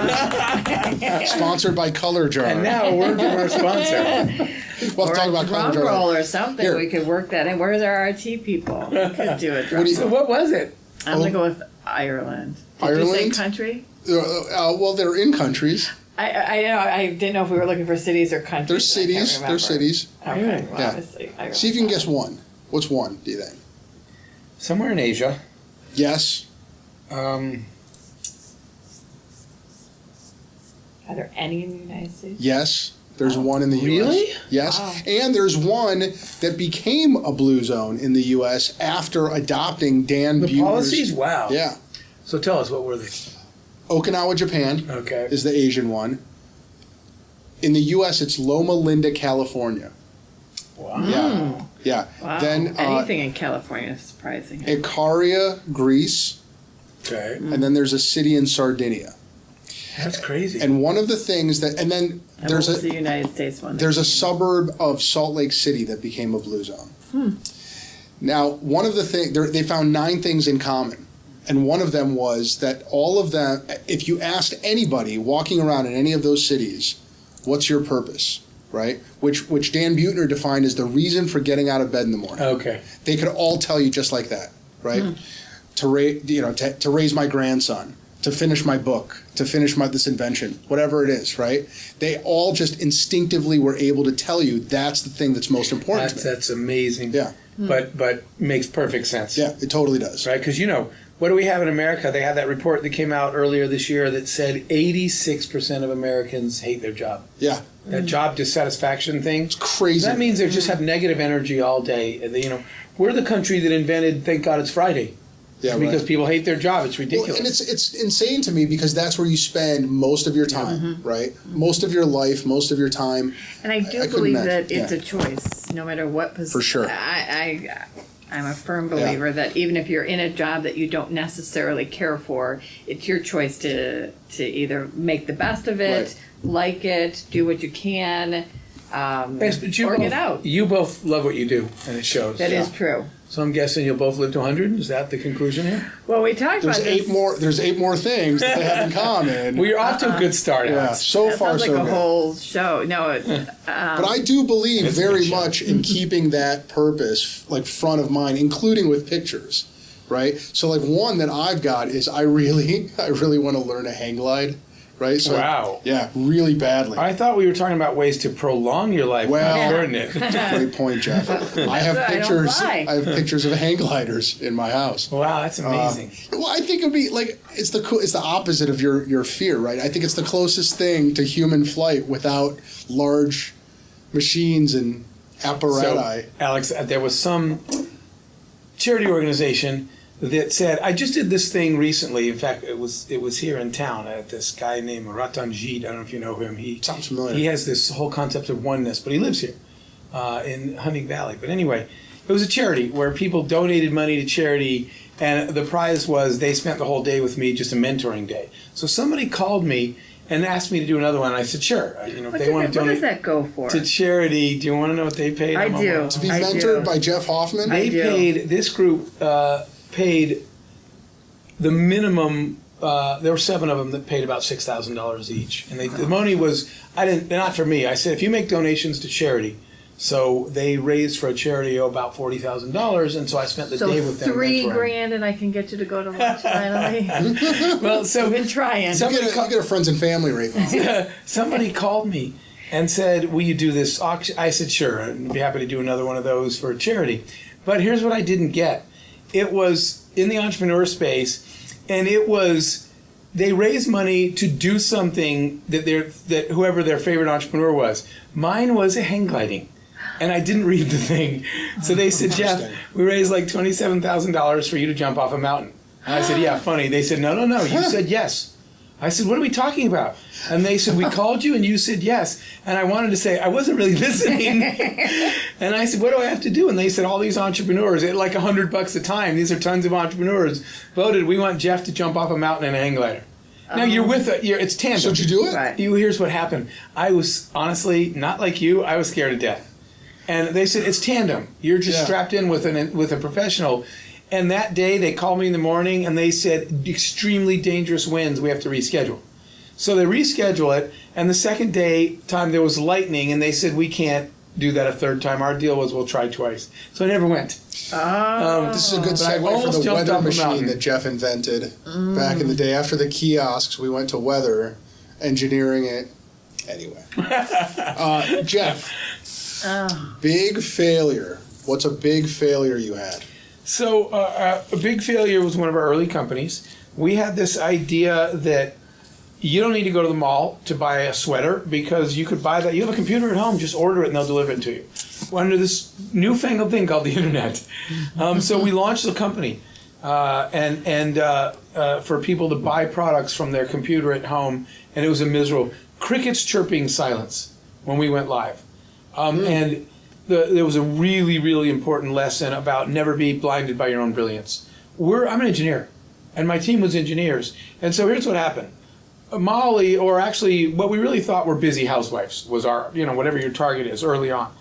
Sponsored by Color Jar. And now a word from our sponsor. We'll Or talk a about Color drum Jar. roll or something. Here. We could work that in. Where's our RT people? We could do a drum So what was it? I'm going to go with Ireland. Did Ireland? you say country? Well, they're in countries. I know. I didn't know if we were looking for cities or countries. They're cities. They're cities. Okay. Well, Yeah. obviously, Ireland. See if you can guess one. What's one, do you think? Somewhere in Asia. Yes. Are there any in the United States? Yes. There's one in the U.S. Really? Yes. Wow. And there's one that became a blue zone in the U.S. after adopting Dan The Buettner's policies? Wow. Yeah. So tell us, what were they? Okinawa, Japan Okay. is the Asian one. In the U.S., it's Loma Linda, California. Wow. Yeah. Yeah. Wow. Then Anything in California is surprising. Ikaria, Greece. Okay. And then there's a city in Sardinia. That's crazy. And one of the things that, and then And there's what was a the United States one? there's a suburb of Salt Lake City that became a blue zone. Now, one of the things, they found 9 things in common. And one of them was that all of them, if you asked anybody walking around in any of those cities, what's your purpose, right? Which Dan Buettner defined as the reason for getting out of bed in the morning. Okay. They could all tell you just like that, right? To raise my grandson, to finish my book, to finish this invention, whatever it is, right? They all just instinctively were able to tell you that's the thing that's most important to me. That's amazing. Yeah. But makes perfect sense. Yeah, it totally does. Right? Because, what do we have in America? They had that report that came out earlier this year that said 86% of Americans hate their job. Yeah. That job dissatisfaction thing. It's crazy. That means they just have negative energy all day. We're the country that invented Thank God It's Friday. Yeah, Because right. people hate their job. It's ridiculous. Well, and it's insane to me because that's where you spend most of your time, right? Most of your life, most of your time. And I do couldn't believe imagine. that it's a choice, no matter what position. For sure. I'm a firm believer that even if you're in a job that you don't necessarily care for, it's your choice to either make the best of it, like it, do what you can, Yes, but or get out. You both love what you do, and it shows. That is true. So I'm guessing you'll both live to 100? Is that the conclusion here? Well, we talked There's about this. There's 8 more things that they have in common. Well, you're off to a good start, Yeah, Alex. so That far sounds so like a good. whole show. No, But I do believe It's a very good show. much in keeping that purpose front of mind, including with pictures, right? So one that I've got is I really want to learn a hang glide right? So Wow. yeah, really badly. I thought we were talking about ways to prolong your life, Well, shorten it. Great point, Jeff. I have I don't pictures. lie. I have pictures of hang gliders in my house. Wow, that's amazing. Well, I think it'd be like it's the opposite of your fear, right? I think it's the closest thing to human flight without large machines and apparatus. So, Alex, there was some charity organization that said, I just did this thing recently. In fact, it was here in town at this guy named Ratanjit. I don't know if you know him. Sounds familiar. He has this whole concept of oneness, but he lives here in Hunting Valley. But anyway, it was a charity where people donated money to charity, and the prize was they spent the whole day with me, just a mentoring day. So somebody called me and asked me to do another one. And I said, sure. If they want to What donate does that go for? to charity, do you want to know what they paid? I do. To be I mentored do. by Jeff Hoffman. They paid, this group paid the minimum, there were 7 of them that paid about $6,000 each. And the money was, not for me. I said, if you make donations to charity, so they raised for a charity about $40,000, and so I spent the day with them. $3,000 and I can get you to go to lunch finally. Well, so I've been trying. You get a friends and family rate. somebody called me and said, will you do this auction? I said, sure, I'd be happy to do another one of those for charity. But here's what I didn't get. It was in the entrepreneur space, and it was, they raised money to do something that whoever their favorite entrepreneur was. Mine was a hang gliding, and I didn't read the thing. So they said, Jeff, we raised like $27,000 for you to jump off a mountain. And I said, yeah, funny. They said, no, you said yes. I said, what are we talking about? And they said, we called you and you said yes. And I wanted to say, I wasn't really listening. And I said, what do I have to do? And they said, all these entrepreneurs, at like $100 a time, these are tons of entrepreneurs, voted, we want Jeff to jump off a mountain in a hang glider. Now you're with it's tandem. So did you do it? Right. Here's what happened. I was honestly, not like you, I was scared to death. And they said, it's tandem. You're just strapped in with a professional. And that day, they called me in the morning, and they said, extremely dangerous winds, we have to reschedule. So they reschedule it, and the second time there was lightning, and they said, we can't do that a third time. Our deal was we'll try twice. So I never went. This is a good I segue almost for the jumped weather off a machine mountain. that Jeff invented back in the day. After the kiosks, we went to weather, engineering it. Anyway. Jeff, big failure. What's a big failure you had? So a big failure was one of our early companies. We had this idea that you don't need to go to the mall to buy a sweater because you could buy that. You have a computer at home, just order it and they'll deliver it to you. Under this newfangled thing called the internet. So we launched the company for people to buy products from their computer at home, and it was a miserable crickets chirping silence when we went live. And there was a really, really important lesson about never be blinded by your own brilliance. I'm an engineer, and my team was engineers. And so here's what happened. Molly, or actually what we really thought were busy housewives, was our, whatever your target is early on.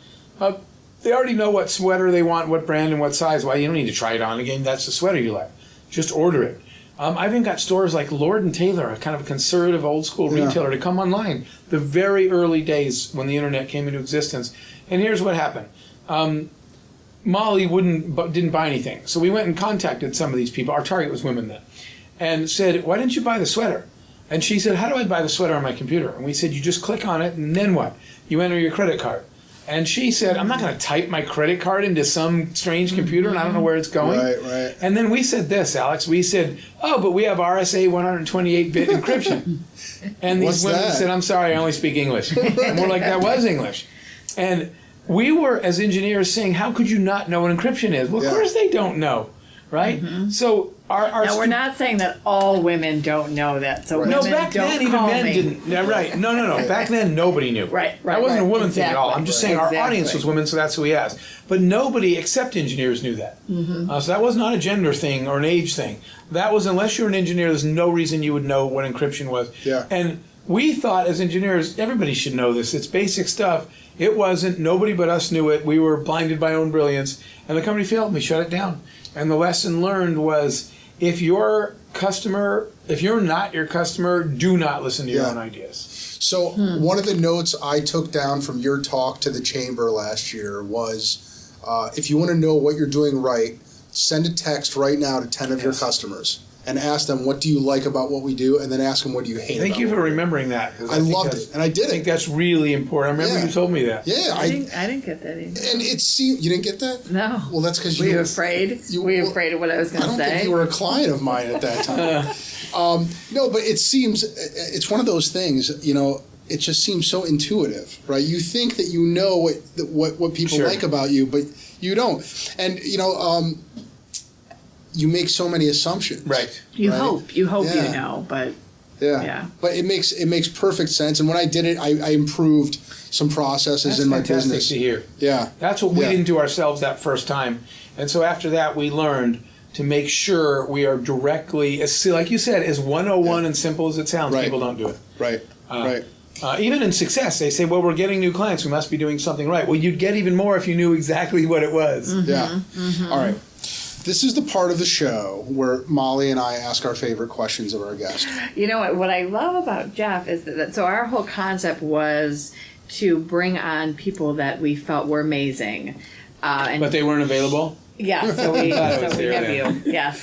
They already know what sweater they want, what brand and what size. Well, you don't need to try it on again. That's the sweater you like. Just order it. I've even got stores like Lord & Taylor, a kind of conservative old school retailer, to come online the very early days when the internet came into existence. And here's what happened. Molly didn't buy anything. So we went and contacted some of these people. Our target was women then. And said, why didn't you buy the sweater? And she said, how do I buy the sweater on my computer? And we said, you just click on it, and then what? You enter your credit card. And she said, I'm not going to type my credit card into some strange computer, and I don't know where it's going. Right. And then we said this, Alex. We said, but we have RSA 128-bit encryption. And these women said, I'm sorry, I only speak English. And we're like, that was English. And we were, as engineers, saying, how could you not know what encryption is? Well, of course they don't know, right? So now, we're not saying that all women don't know that. So no, women back don't then even call men me. didn't. Yeah, right. No. Back then nobody knew. Right. That wasn't a woman thing at all. I'm just saying our Exactly. audience was women, so that's who we asked. But nobody except engineers knew that. So that was not a gender thing or an age thing. That was, unless you're an engineer, there's no reason you would know what encryption was. Yeah. And we thought as engineers, everybody should know this. It's basic stuff. It wasn't. Nobody but us knew it. We were blinded by our own brilliance. And the company failed. We shut it down. And the lesson learned was, if you're not your customer, do not listen to your own ideas. So one of the notes I took down from your talk to the chamber last year was, if you want to know what you're doing right, send a text right now to 10 of your customers and ask them, what do you like about what we do? And then ask them, what do you hate Thank about you what for we do? remembering that. I loved it, and I did I think it. that's really important. I remember you told me that. Yeah, I didn't get that either. and it seemed, you didn't get that? No. Well, that's because Were you afraid? Were you afraid of what I was I going to don't think say? you were a client of mine at that time. No, but it seems, it's one of those things, it just seems so intuitive, right? You think that you know what people Sure. like about you, but you don't. And, you make so many assumptions. Right. You right? hope. You hope Yeah. you know, but Yeah. But it makes perfect sense. And when I did it, I improved some processes That's in my fantastic business. to hear. Yeah. That's what we Yeah. didn't do ourselves that first time. And so after that, we learned to make sure we are directly, like you said, as 101 and simple as it sounds, Right. people don't do it. Right. Right. Even in success, they say, well, we're getting new clients. We must be doing something right. Well, you'd get even more if you knew exactly what it was. Yeah. All right. This is the part of the show where Molly and I ask our favorite questions of our guest. you know what I love about Jeff is that so our whole concept was to bring on people that we felt were amazing. And But they weren't available? yeah, so we Glad I was there have then. you. Yes.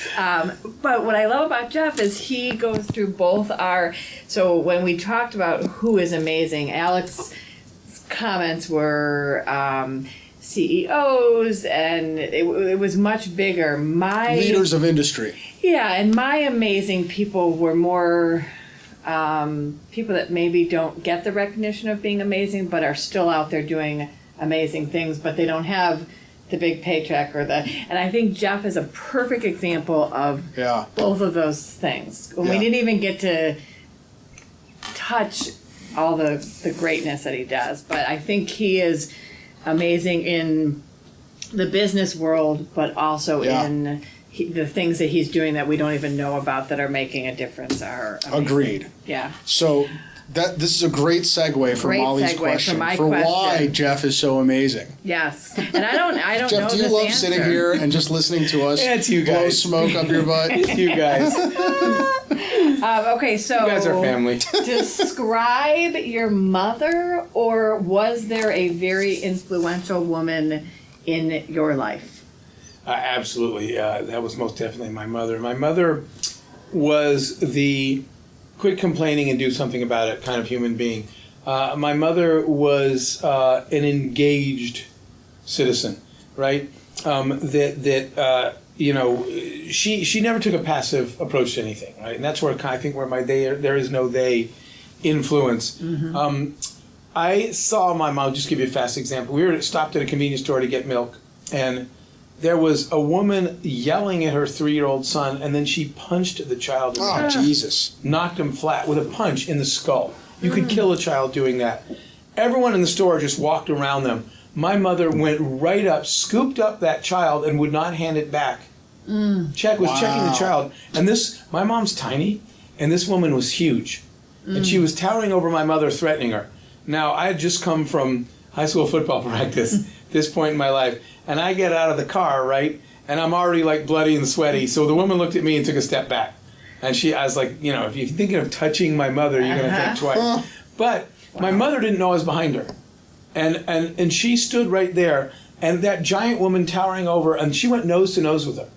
But what I love about Jeff is he goes through both our. So when we talked about who is amazing, Alex's comments were CEOs, and it was much bigger. My Leaders of industry. yeah, and my amazing people were more people that maybe don't get the recognition of being amazing, but are still out there doing amazing things, but they don't have the big paycheck or the. And I think Jeff is a perfect example of Yeah. both of those things. When we Yeah. didn't even get to touch all the greatness that he does, but I think he is amazing in the business world, but also Yeah. in the things that he's doing that we don't even know about that are making a difference are amazing. Agreed. Yeah. So this is a great segue for Great Molly's segue for question. my why question. Jeff is so amazing. Yes. And I don't know Jeff, do you this love answer. sitting here and just listening to us Yeah, it's you blow guys. smoke up your butt? You guys. Okay, so You guys are family. describe your mother, or was there a very influential woman in your life? Absolutely. That was most definitely my mother. My mother was the quit complaining and do something about it kind of human being. My mother was an engaged citizen, right? She never took a passive approach to anything, right? And that's where I think where there is no they influence. I saw my mom. I'll just give you a fast example. We were stopped at a convenience store to get milk, and there was a woman yelling at her 3-year-old son, and then she punched the child in the Oh, head, Jesus. knocked him flat with a punch in the skull. You could kill a child doing that. Everyone in the store just walked around them. My mother went right up, scooped up that child, and would not hand it back. Checking the child. And my mom's tiny, and this woman was huge. And she was towering over my mother, threatening her. Now, I had just come from high school football practice at this point in my life, and I get out of the car, right, and I'm already like bloody and sweaty. So the woman looked at me and took a step back. And I was like, if you're thinking of touching my mother, you're going to think twice. But my mother didn't know I was behind her. And she stood right there, and that giant woman towering over, and she went nose to nose with her,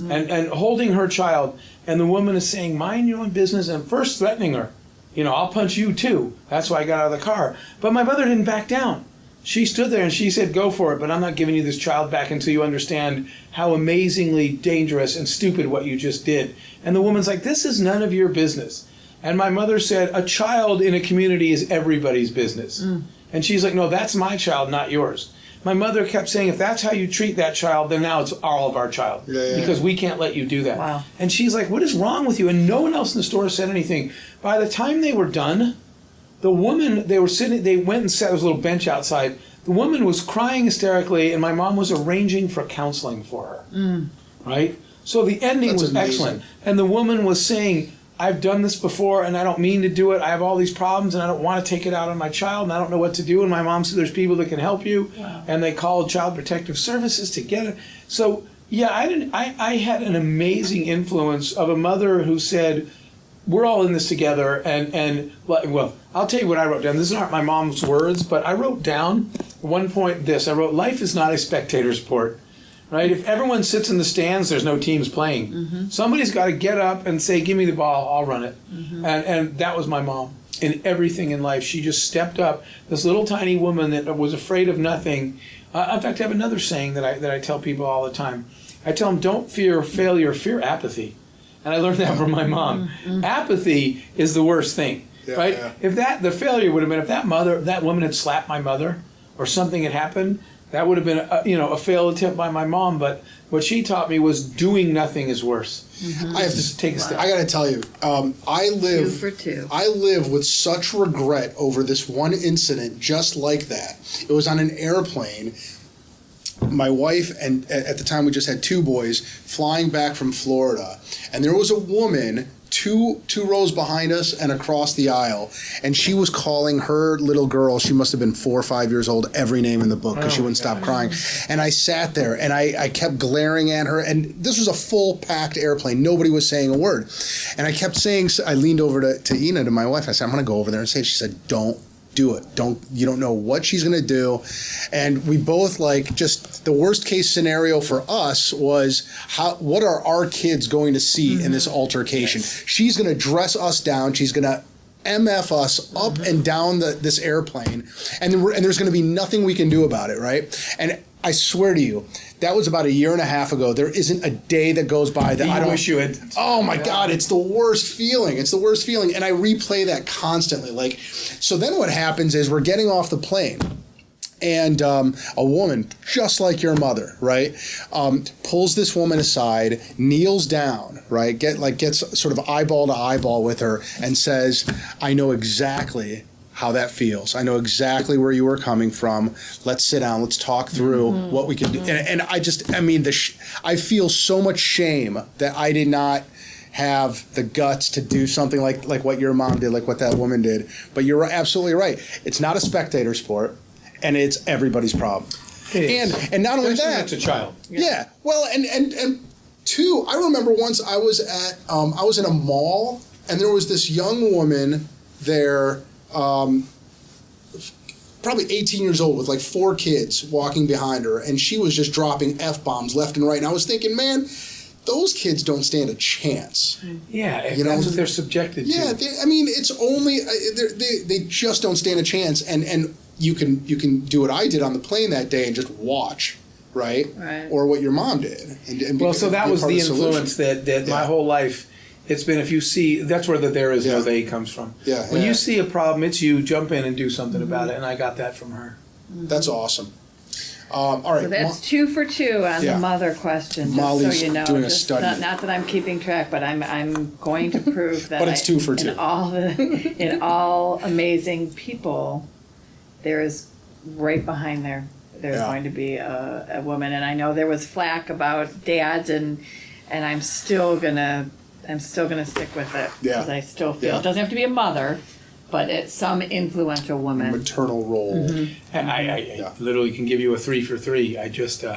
and holding her child. And the woman is saying, mind your own business, and first threatening her. I'll punch you too. That's why I got out of the car. But my mother didn't back down. She stood there and she said, go for it, but I'm not giving you this child back until you understand how amazingly dangerous and stupid what you just did. And the woman's like, this is none of your business. And my mother said, a child in a community is everybody's business. And she's like, no, that's my child, not yours. My mother kept saying, if that's how you treat that child, then now it's all of our child. Yeah. Because we can't let you do that. Wow. And she's like, what is wrong with you? And no one else in the store said anything. By the time they were done, the woman, they went and sat, there was a little bench outside. The woman was crying hysterically, and my mom was arranging for counseling for her. Right? So the ending That's was amazing. excellent. And the woman was saying, I've done this before, and I don't mean to do it. I have all these problems, and I don't want to take it out on my child, and I don't know what to do. And my mom said, there's people that can help you. Wow. And they called Child Protective Services to get it. So, yeah, I had an amazing influence of a mother who said, we're all in this together. And well, I'll tell you what I wrote down. These aren't my mom's words, but I wrote down at one point this. I wrote, life is not a spectator sport. right? If everyone sits in the stands, there's no teams playing. Somebody's got to get up and say, give me the ball, I'll run it. And that was my mom. In everything in life, she just stepped up. This little tiny woman that was afraid of nothing. In fact, I have another saying that I tell people all the time. I tell them, don't fear failure, fear apathy. And I learned that from my mom. Apathy is the worst thing, right? Yeah. If the failure would have been, if that woman had slapped my mother, or something had happened, that would have been a failed attempt by my mom. But what she taught me was doing nothing is worse. I have to Just take a step. I got to tell you, I live 2 for 2. I live with such regret over this one incident, just like that. It was on an airplane. My wife and at the time we just had 2 boys flying back from Florida, and there was a woman two rows behind us and across the aisle, and she was calling her little girl, she must have been 4 or 5 years old, every name in the book because she wouldn't stop crying. And I sat there and I kept glaring at her, and this was a full packed airplane, nobody was saying a word, and I kept saying, I leaned over to Ina, to my wife, I said, I'm going to go over there and say it. She said, don't do it. You don't know what she's going to do. And we both, like, just the worst case scenario for us was what are our kids going to see in this altercation? She's going to dress us down. She's going to MF us up and down this airplane, and there's going to be nothing we can do about it, right? And I swear to you, that was about 1.5 years ago. There isn't a day that goes by that I don't wish you had. Oh my God, it's the worst feeling. It's the worst feeling. And I replay that constantly. Like, so then what happens is we're getting off the plane, and a woman, just like your mother, right, pulls this woman aside, kneels down, right, gets sort of eyeball to eyeball with her, and says, I know exactly how that feels. I know exactly where you were coming from. Let's sit down. Let's talk through what we can do. And I feel so much shame that I did not have the guts to do something like what your mom did, like what that woman did. But you're absolutely right. It's not a spectator sport, and it's everybody's problem. And not only that, it's a child. Yeah. Well, and 2, I remember once I was in a mall, and there was this young woman there, probably 18 years old, with like 4 kids walking behind her, and she was just dropping F-bombs left and right. And I was thinking, man, those kids don't stand a chance. Yeah, that's what they're subjected to. Yeah, it's only they just don't stand a chance. And you can do what I did on the plane that day and just watch, right? Or what your mom did. And so that was the influence that my whole life. It's been, if you see, that's where the there is no they comes from. Yeah. When you see a problem, it's you, jump in and do something about it, and I got that from her. That's awesome. All right. So that's 2 for 2 on the mother question. Just Molly's so you know, doing a study. Not that I'm keeping track, but I'm going to prove that. But it's 2 for 2. In all amazing people, there is right behind there. There's going to be a woman, and I know there was flack about dads, and I'm still gonna stick with it because I still feel it doesn't have to be a mother, but it's some influential woman. Maternal role. And I literally can give you a 3 for 3. I just go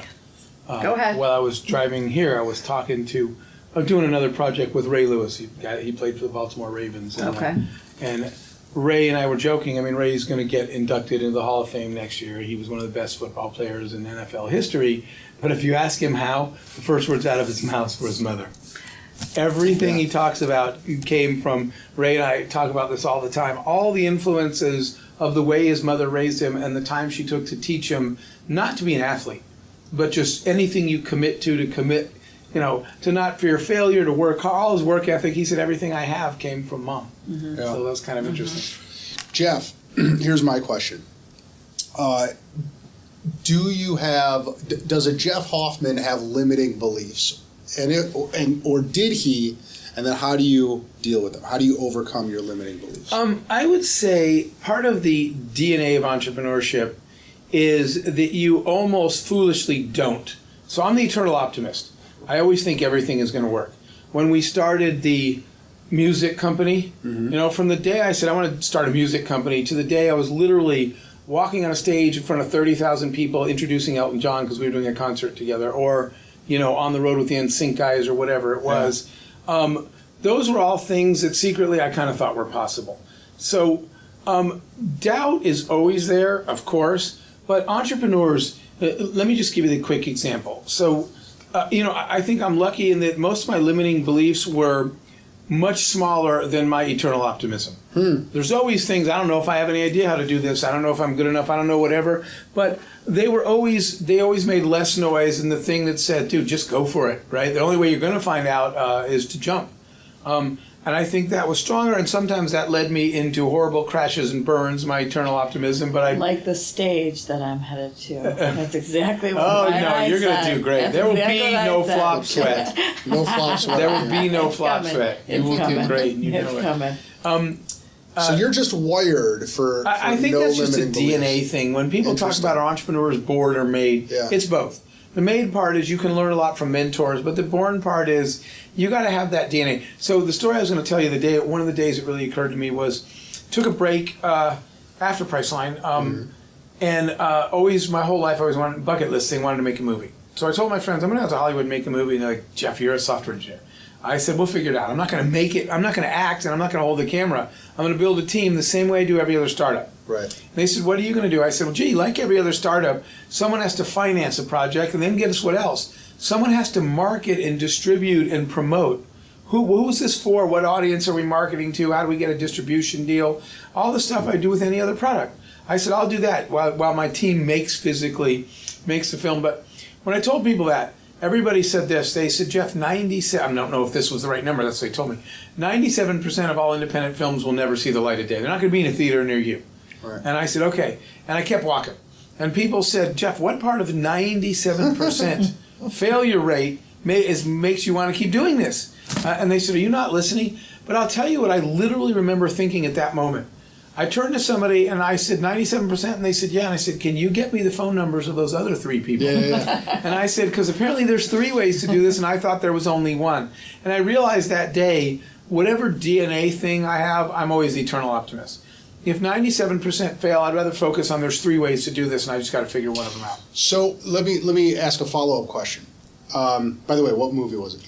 ahead. While I was driving here, I was talking to. I'm doing another project with Ray Lewis. He played for the Baltimore Ravens. And, and Ray and I were joking. I mean, Ray's going to get inducted into the Hall of Fame next year. He was one of the best football players in NFL history. But if you ask him how, the first words out of his mouth were his mother. Everything he talks about came from Ray, and I talk about this all the time. All the influences of the way his mother raised him and the time she took to teach him not to be an athlete, but just anything you commit to commit, to not fear failure, to work hard. All his work ethic, he said, everything I have came from Mom. So that was kind of interesting. Jeff, here's my question. Does a Jeff Hoffman have limiting beliefs? Or did he? And then how do you deal with them? How do you overcome your limiting beliefs? I would say part of the DNA of entrepreneurship is that you almost foolishly don't. So I'm the eternal optimist. I always think everything is going to work. When we started the music company, from the day I said I want to start a music company to the day I was literally walking on a stage in front of 30,000 people introducing Elton John because we were doing a concert together, or on the road with the NSYNC guys or whatever it was. Those were all things that secretly I kind of thought were possible. So doubt is always there, of course, but entrepreneurs, Let me just give you the quick example. So, I think I'm lucky in that most of my limiting beliefs were much smaller than my eternal optimism. There's always things, I don't know if I have any idea how to do this, I don't know if I'm good enough, I don't know whatever, but they always made less noise than the thing that said, dude, just go for it, right? The only way you're going to find out is to jump. And I think that was stronger, and sometimes that led me into horrible crashes and burns, my eternal optimism. But like the stage that I'm headed to. That's exactly what you're going to do great. That's there will exactly be no flop sweat. No flop sweat. There will be no flop sweat. You will do great. And you know it's coming. So you're just wired for I think no that's just a limiting DNA beliefs. thing. When people talk about are entrepreneurs born or made, it's both. The made part is you can learn a lot from mentors, but the born part is you got to have that DNA. So the story I was going to tell you one of the days it really occurred to me was, took a break after Priceline, and always my whole life I always wanted bucket list thing, wanted to make a movie. So I told my friends I'm going to go to Hollywood and make a movie, and they're like, Jeff, you're a software engineer. I said, we'll figure it out. I'm not going to make it. I'm not going to act, and I'm not going to hold the camera. I'm going to build a team the same way I do every other startup. Right. And they said, what are you going to do? I said, well, gee, like every other startup, someone has to finance a project, and then guess what else? Someone has to market and distribute and promote. Who's this for? What audience are we marketing to? How do we get a distribution deal? All the stuff I do with any other product. I said, I'll do that while my team makes the film. But when I told people that, everybody said this. They said, Jeff, 97, I don't know if this was the right number, that's what they told me. 97% of all independent films will never see the light of day. They're not going to be in a theater near you. Right. And I said, okay. And I kept walking. And people said, Jeff, what part of 97% failure rate makes you want to keep doing this? And they said, are you not listening? But I'll tell you what I literally remember thinking at that moment. I turned to somebody and I said, 97%? And they said, yeah. And I said, can you get me the phone numbers of those other 3 people? Yeah. And I said, because apparently there's 3 ways to do this, and I thought there was only one. And I realized that day, whatever DNA thing I have, I'm always the eternal optimist. If 97% fail, I'd rather focus on there's 3 ways to do this, and I just got to figure one of them out. So let me ask a follow-up question. By the way, what movie was it?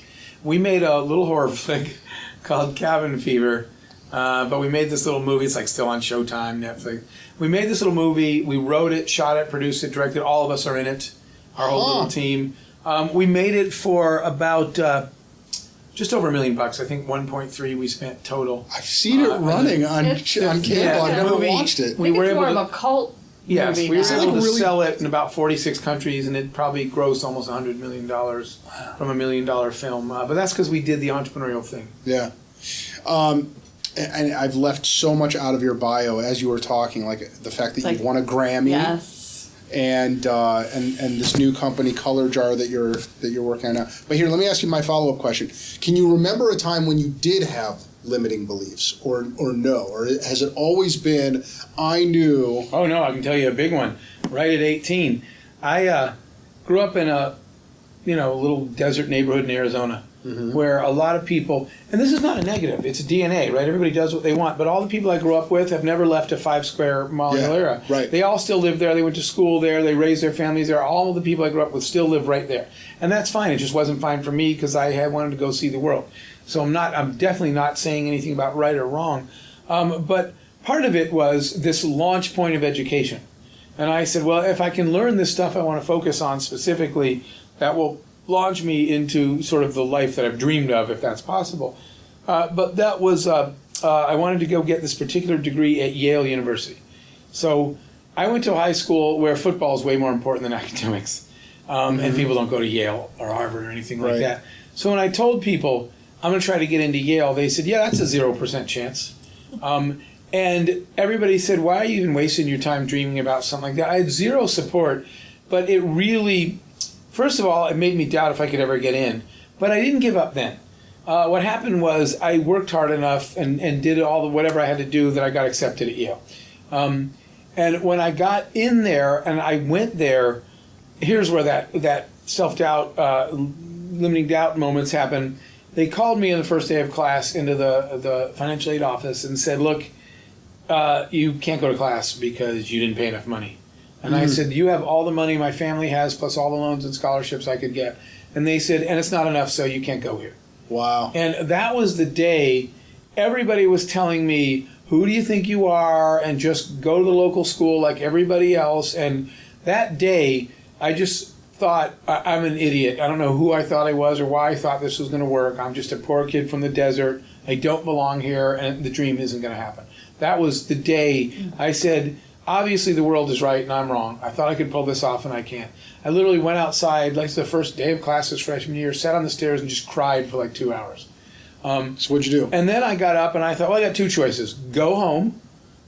We made a little horror flick called Cabin Fever. But we made this little movie. It's like still on Showtime, Netflix. We made this little movie. We wrote it, shot it, produced it, directed. All of us are in it. Our whole little team. We made it for about just over $1 million. I think 1.3 we spent total. I've seen it running on cable. Yeah, I've never watched it. We were able to a cult. Yes, we were able to really sell it in about 46 countries, and it probably grossed almost $100 million from $1 million film. But that's because we did the entrepreneurial thing. Yeah. And I've left so much out of your bio as you were talking, like the fact that you've won a Grammy, yes, and this new company, Color Jar, that you're working on now. But here, let me ask you my follow-up question: can you remember a time when you did have limiting beliefs, or no, or has it always been I knew? Oh no, I can tell you a big one. Right at 18, I grew up in a little desert neighborhood in Arizona. Mm-hmm. Where a lot of people, and this is not a negative, it's a DNA, right? Everybody does what they want, but all the people I grew up with have never left a 5 square mile area. Right. They all still live there, they went to school there, they raised their families there. All of the people I grew up with still live right there. And that's fine, it just wasn't fine for me because I had wanted to go see the world. So I'm definitely not saying anything about right or wrong. But part of it was this launch point of education. And I said, well, if I can learn this stuff I want to focus on specifically, that will launch me into sort of the life that I've dreamed of, if that's possible. But that was, I wanted to go get this particular degree at Yale University. So I went to a high school where football is way more important than academics. And people don't go to Yale or Harvard or anything like that. So when I told people, I'm going to try to get into Yale, they said, yeah, that's a 0% chance. And everybody said, why are you even wasting your time dreaming about something like that? I had zero support, but it really... First of all, it made me doubt if I could ever get in. But I didn't give up then. What happened was I worked hard enough and did whatever I had to do that I got accepted at Yale. And when I got in there and I went there, here's where that self-doubt, limiting doubt moments happen. They called me on the first day of class into the financial aid office and said, look, you can't go to class because you didn't pay enough money. And I said, you have all the money my family has plus all the loans and scholarships I could get. And they said, and it's not enough, so you can't go here. Wow. And that was the day everybody was telling me, who do you think you are? And just go to the local school like everybody else. And that day, I just thought, I'm an idiot. I don't know who I thought I was or why I thought this was going to work. I'm just a poor kid from the desert. I don't belong here, and the dream isn't going to happen. That was the day I said, obviously the world is right and I'm wrong. I thought I could pull this off and I can't. I literally went outside, like the first day of classes freshman year, sat on the stairs and just cried for like 2 hours. So what'd you do? And then I got up and I thought, well, I got two choices. Go home,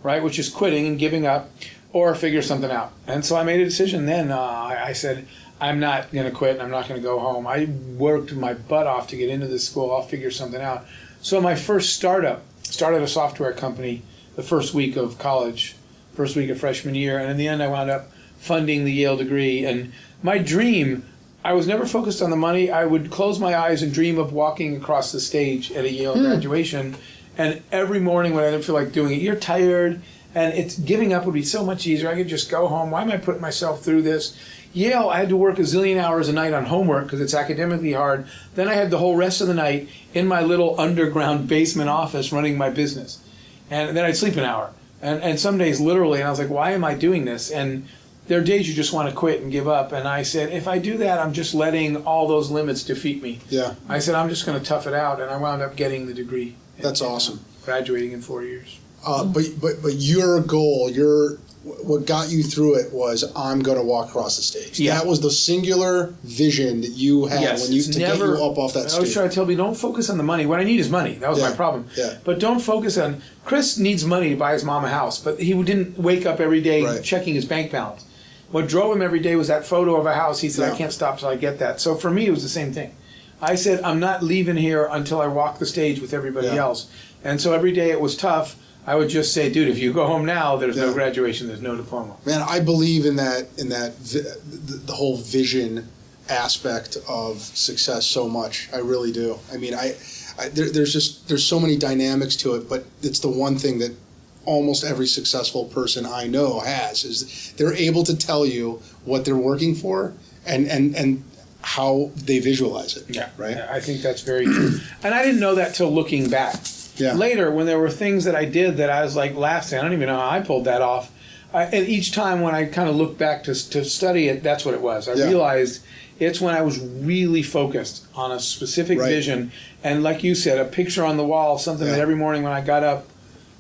right, which is quitting and giving up, or figure something out. And so I made a decision then. I said, I'm not going to quit and I'm not going to go home. I worked my butt off to get into this school. I'll figure something out. So my first startup started a software company the first week of college, first week of freshman year. And in the end, I wound up funding the Yale degree. And my dream, I was never focused on the money. I would close my eyes and dream of walking across the stage at a Yale graduation. And every morning when I didn't feel like doing it, you're tired, and it's giving up would be so much easier. I could just go home. Why am I putting myself through this? Yale, I had to work a zillion hours a night on homework because it's academically hard. Then I had the whole rest of the night in my little underground basement office running my business. And then I'd sleep an hour. And some days literally, and I was like, why am I doing this? And there are days you just want to quit and give up. And I said, if I do that, I'm just letting all those limits defeat me. Yeah. I said, I'm just going to tough it out. And I wound up getting the degree. That's awesome. Graduating in 4 years. But your goal, what got you through it was, I'm going to walk across the stage. Yeah. That was the singular vision that you had Yes, when you it's to get you up off that I stage. always try to tell people, don't focus on the money. What I need is money. That was my problem. Yeah. But don't focus on, Chris needs money to buy his mom a house, but he didn't wake up every day checking his bank balance. What drove him every day was that photo of a house. He said, I can't stop till I get that. So for me, it was the same thing. I said, I'm not leaving here until I walk the stage with everybody else. And so every day it was tough. I would just say, dude, if you go home now, there's no graduation, there's no diploma. Man, I believe in the whole vision aspect of success so much. I really do. I mean, there's so many dynamics to it, but it's the one thing that almost every successful person I know has, is they're able to tell you what they're working for and how they visualize it. Yeah, right. I think that's very true. And I didn't know that till looking back. Yeah. Later, when there were things that I did that I was like laughing, I don't even know how I pulled that off. And each time when I kind of looked back to study it, that's what it was. I realized it's when I was really focused on a specific vision. And like you said, a picture on the wall, something that every morning when I got up,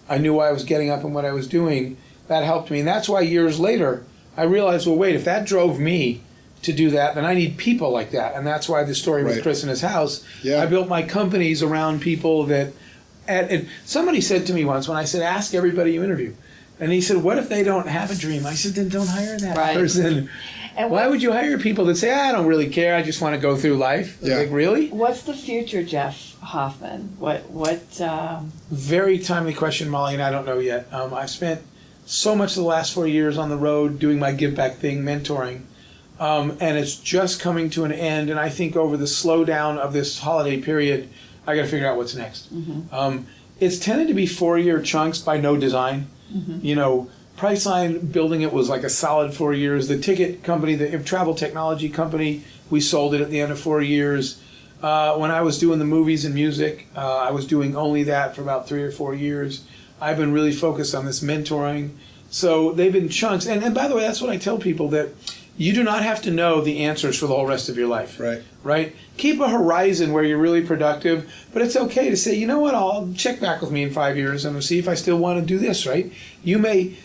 I knew why I was getting up and what I was doing. That helped me. And that's why years later, I realized, well, wait, if that drove me to do that, then I need people like that. And that's why the story with Chris and his house, I built my companies around people that... And somebody said to me once when I said, ask everybody you interview. And he said, what if they don't have a dream? I said, then don't hire that person. And why would you hire people that say, I don't really care, I just want to go through life? Like, really? What's the future, Jeff Hoffman? What? Very timely question, Molly, and I don't know yet. I've spent so much of the last 4 years on the road doing my give back thing, mentoring. And it's just coming to an end. And I think over the slowdown of this holiday period, I got to figure out what's next. It's tended to be 4-year chunks by no design. You know, Priceline building it was like a solid 4 years. The ticket company, the travel technology company, we sold it at the end of 4 years. When I was doing the movies and music, I was doing only that for about 3 or 4 years. I've been really focused on this mentoring. So they've been chunks. And by the way, that's what I tell people, that you do not have to know the answers for the whole rest of your life. Right? Keep a horizon where you're really productive, but it's okay to say, you know what, I'll check back with me in 5 years and we'll see if I still want to do this, right? You may,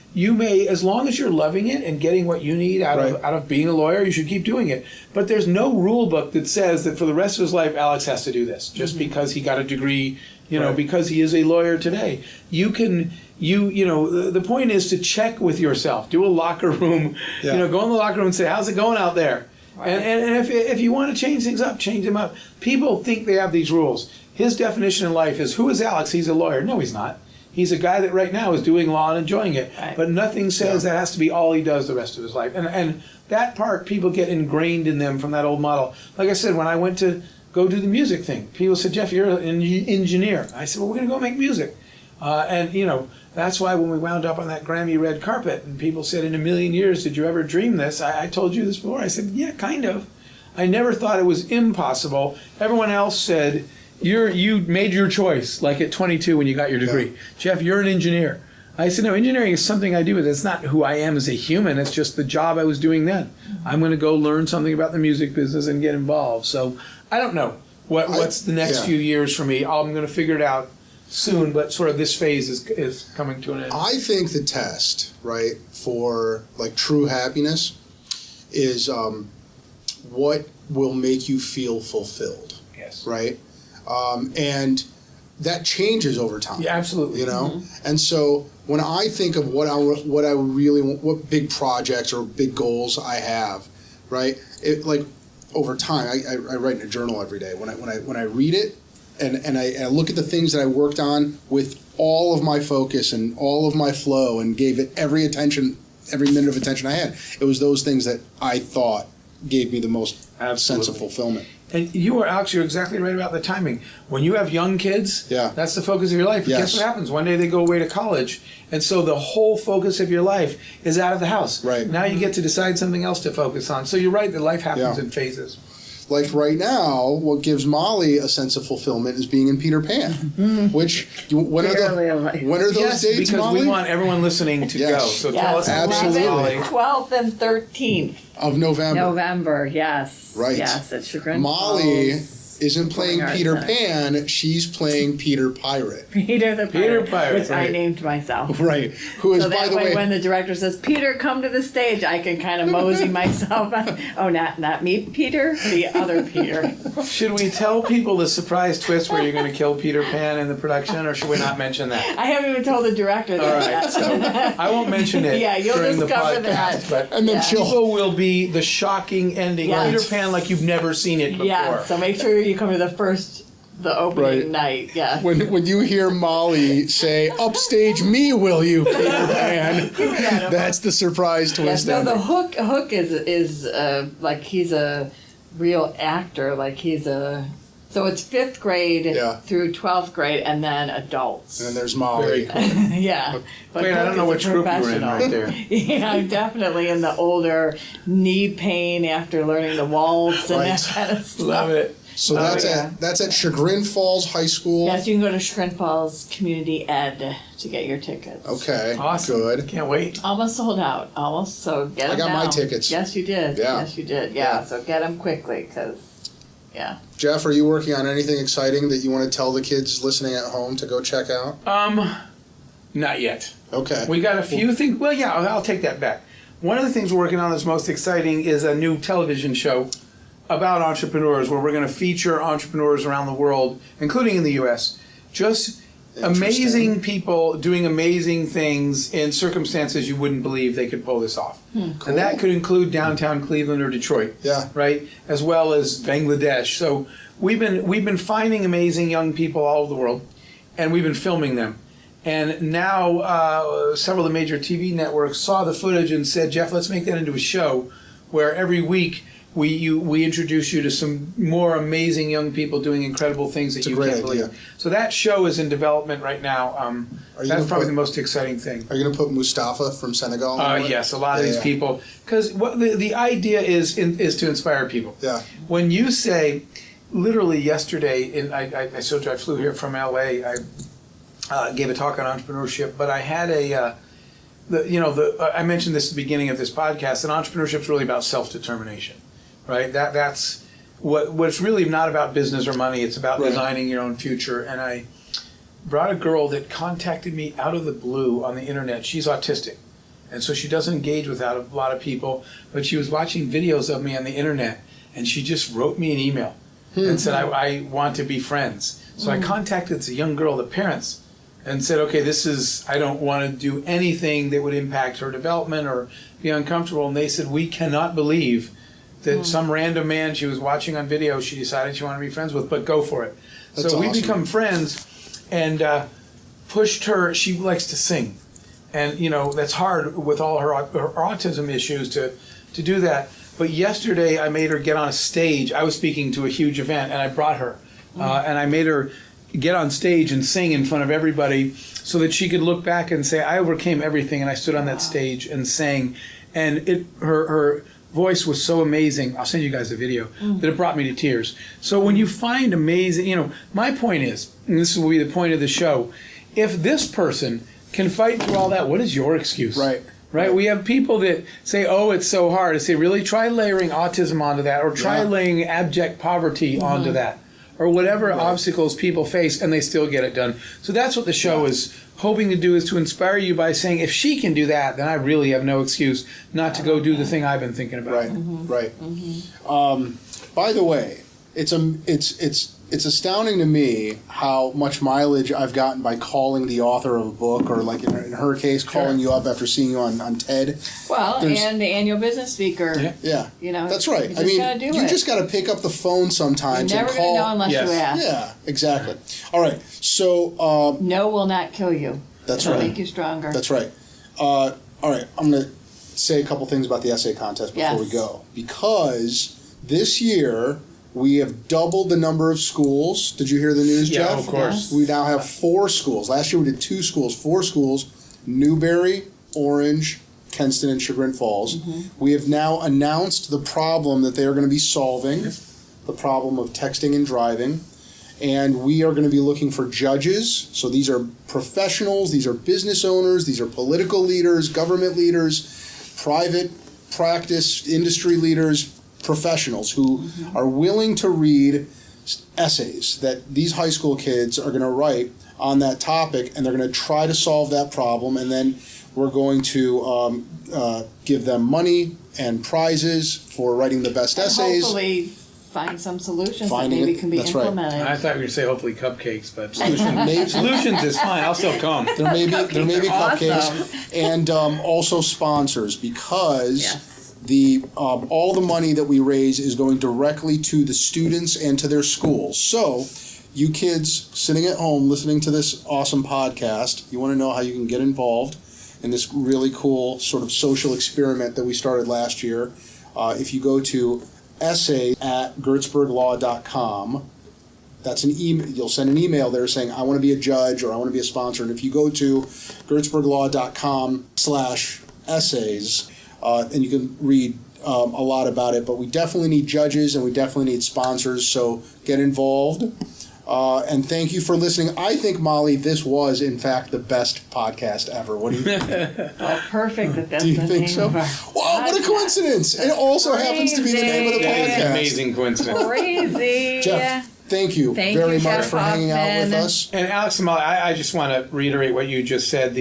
as long as you're loving it and getting what you need out of being a lawyer, you should keep doing it. But there's no rule book that says that for the rest of his life, Alex has to do this just because he got a degree, because he is a lawyer today. You can... the point is to check with yourself. Do a locker room, go in the locker room and say, how's it going out there? And if you want to change things up, change them up. People think they have these rules. His definition in life is, who is Alex? He's a lawyer. No, he's not. He's a guy that right now is doing law and enjoying it. But nothing says that has to be all he does the rest of his life. And that part, people get ingrained in them from that old model. Like I said, when I went to go do the music thing, people said, Jeff, you're an engineer. I said, well, we're going to go make music. That's why when we wound up on that Grammy red carpet and people said, in a million years, did you ever dream this? I told you this before. I said, yeah, kind of. I never thought it was impossible. Everyone else said, you made your choice, like at 22 when you got your degree. Jeff, you're an engineer. I said, no, engineering is something I do, but it's not who I am as a human. It's just the job I was doing then. I'm going to go learn something about the music business and get involved. So I don't know what's the next few years for me. I'm going to figure it out soon, but sort of this phase is coming to an end. I think the test, right, for like true happiness is what will make you feel fulfilled. Yes. Right? And that changes over time. Yeah, absolutely. You know? And so when I think of what big projects or big goals I have, right? It like over time, I write in a journal every day. When I read it and I look at the things that I worked on with all of my focus and all of my flow and gave it every minute of attention I had, it was those things that I thought gave me the most sense of fulfillment. And you're exactly right about the timing. When you have young kids, that's the focus of your life. Yes. Guess what happens? One day they go away to college, and so the whole focus of your life is out of the house. Right. Now you get to decide something else to focus on. So you're right that life happens in phases. Like right now, what gives Molly a sense of fulfillment is being in Peter Pan. Which when are those dates, because Molly? we want everyone listening to go. So tell us, absolutely, 12th and 13th of November. November, yes. Right. Yes, at Chagrin Molly Falls. Isn't playing Peter Pan, she's playing Peter Pirate. Peter the Pirate. Peter Pirate. Which I named myself. Right. Who is, so by the way, when the director says, Peter, come to the stage, I can kind of mosey myself. Oh, not me, Peter, the other Peter. Should we tell people the surprise twist where you're going to kill Peter Pan in the production, or should we not mention that? I haven't even told the director that. All right, so I won't mention it during the podcast, but and then people will be the shocking ending. Yes. Peter Pan like you've never seen it before. Yeah, so make sure you come to the opening night. Yeah. When you hear Molly say, "Upstage me, will you, Peter Pan?" That's the surprise twist. No, the hook is like he's a real actor. Like he's a. So it's 5th grade through 12th grade, and then adults. And then there's Molly. Yeah. But wait, I don't know which group you're in right there. Yeah, I'm definitely in the older knee pain after learning the waltz and that kind of stuff. Love it. So that's at Chagrin Falls High School. Yes, you can go to Chagrin Falls Community Ed to get your tickets. Okay, awesome. Good. Can't wait. Almost sold out. Almost, so get them now. I got my tickets. Yes, you did. Yeah. Yes, you did. Yeah, so get them quickly, because, Jeff, are you working on anything exciting that you want to tell the kids listening at home to go check out? Not yet. Okay. We got a few things. Well, yeah, I'll take that back. One of the things we're working on that's most exciting is a new television show about entrepreneurs, where we're going to feature entrepreneurs around the world, including in the U.S. Just amazing people doing amazing things in circumstances you wouldn't believe they could pull this off. Cool. And that could include downtown Cleveland or Detroit. Yeah. Right? As well as Bangladesh. So we've been finding amazing young people all over the world, and we've been filming them. And now several of the major TV networks saw the footage and said, Jeff, let's make that into a show where every week we introduce you to some more amazing young people doing incredible things that you can't believe. So that show is in development right now. That's probably the most exciting thing. Are you going to put Mustafa from Senegal? Yes, a lot of these people. Because what the idea is to inspire people. Yeah. When you say, literally yesterday, I flew here from LA. I gave a talk on entrepreneurship, but I had I mentioned this at the beginning of this podcast, and entrepreneurship is really about self-determination. Right, that's what's really not about business or money. It's about designing your own future. And I brought a girl that contacted me out of the blue on the internet. She's autistic, and so she doesn't engage with a lot of people. But she was watching videos of me on the internet, and she just wrote me an email and said, "I want to be friends." So I contacted the young girl, the parents, and said, "Okay, I don't want to do anything that would impact her development or be uncomfortable." And they said, "We cannot believe that some random man she was watching on video, she decided she wanted to be friends with, but go for it." That's so awesome. we become friends and pushed her. She likes to sing. And, that's hard with all her autism issues to do that. But yesterday I made her get on a stage. I was speaking to a huge event, and I brought her. And I made her get on stage and sing in front of everybody so that she could look back and say, I overcame everything, and I stood on that stage and sang. And her voice was so amazing. I'll send you guys a video that it brought me to tears. So when you find amazing, my point is, and this will be the point of the show, if this person can fight through all that, what is your excuse? Right? We have people that say, oh, it's so hard. I say, really? Try layering autism onto that, or try laying abject poverty onto that, or whatever obstacles people face, and they still get it done. So that's what the show is hoping to do, is to inspire you by saying, if she can do that, then I really have no excuse not to go do the thing I've been thinking about. Right. By the way, it's astounding to me how much mileage I've gotten by calling the author of a book, or like in her case, calling you up after seeing you on TED. Well, and the annual business speaker. Yeah. You know, that's right. You just got to pick up the phone sometimes and call. You're never going to know unless you ask. Yeah, exactly. All right. So no will not kill you. That's It'll right. make you stronger. That's right. All right. I'm going to say a couple things about the essay contest before we go, because this year we have doubled the number of schools. Did you hear the news, Jeff? Yeah, of course. We now have 4 schools. Last year we did 2 schools, 4 schools: Newberry, Orange, Kenston, and Chagrin Falls. We have now announced the problem that they are going to be solving, the problem of texting and driving. And we are going to be looking for judges. So these are professionals, these are business owners, these are political leaders, government leaders, private practice, industry leaders, professionals who are willing to read essays that these high school kids are going to write on that topic, and they're going to try to solve that problem. And then we're going to give them money and prizes for writing the best essays. Hopefully find some solutions that maybe can be implemented. I thought you were going to say hopefully cupcakes, but solutions is fine. I'll still come. There may be cupcakes, and also sponsors, because all the money that we raise is going directly to the students and to their schools. So, you kids sitting at home listening to this awesome podcast, you want to know how you can get involved in this really cool sort of social experiment that we started last year. If you go to essay@gertzberglaw.com, that's an email. You'll send an email there saying, I want to be a judge, or I want to be a sponsor. And if you go to gertzberglaw.com/essays, and you can read a lot about it, but we definitely need judges and we definitely need sponsors, so get involved. And thank you for listening. I think, Molly, this was, in fact, the best podcast ever. What do you think? Oh, perfect. That's do you the think name so? of our Wow, what a coincidence. It also happens to be the name of the That is podcast. an amazing coincidence. Crazy. Jeff, thank you very much Jeff for hanging out with Hoffman. us. And Alex and Molly, I just want to reiterate what you just said.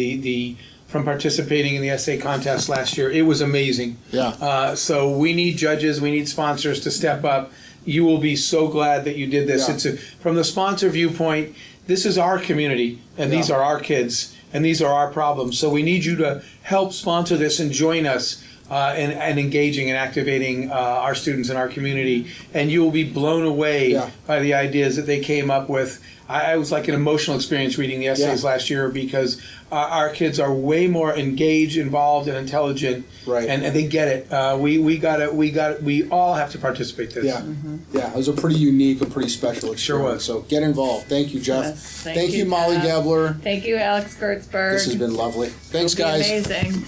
From participating in the essay contest last year, it was amazing. Yeah. So we need judges, we need sponsors to step up. You will be so glad that you did this. Yeah. From the sponsor viewpoint, this is our community, and these are our kids, and these are our problems. So we need you to help sponsor this and join us and engaging and activating our students in our community. And you will be blown away by the ideas that they came up with. I was like an emotional experience reading the essays last year, because our kids are way more engaged, involved, and intelligent, and they get it. We all have to participate in this. Yeah, yeah. It was a pretty unique, a pretty special experience. Sure was. So get involved. Thank you, Jeff. Yes, thank you, Molly Jeff. Gebler. Thank you, Alex Gertzberg. This has been lovely. Thanks, It'll be guys. amazing.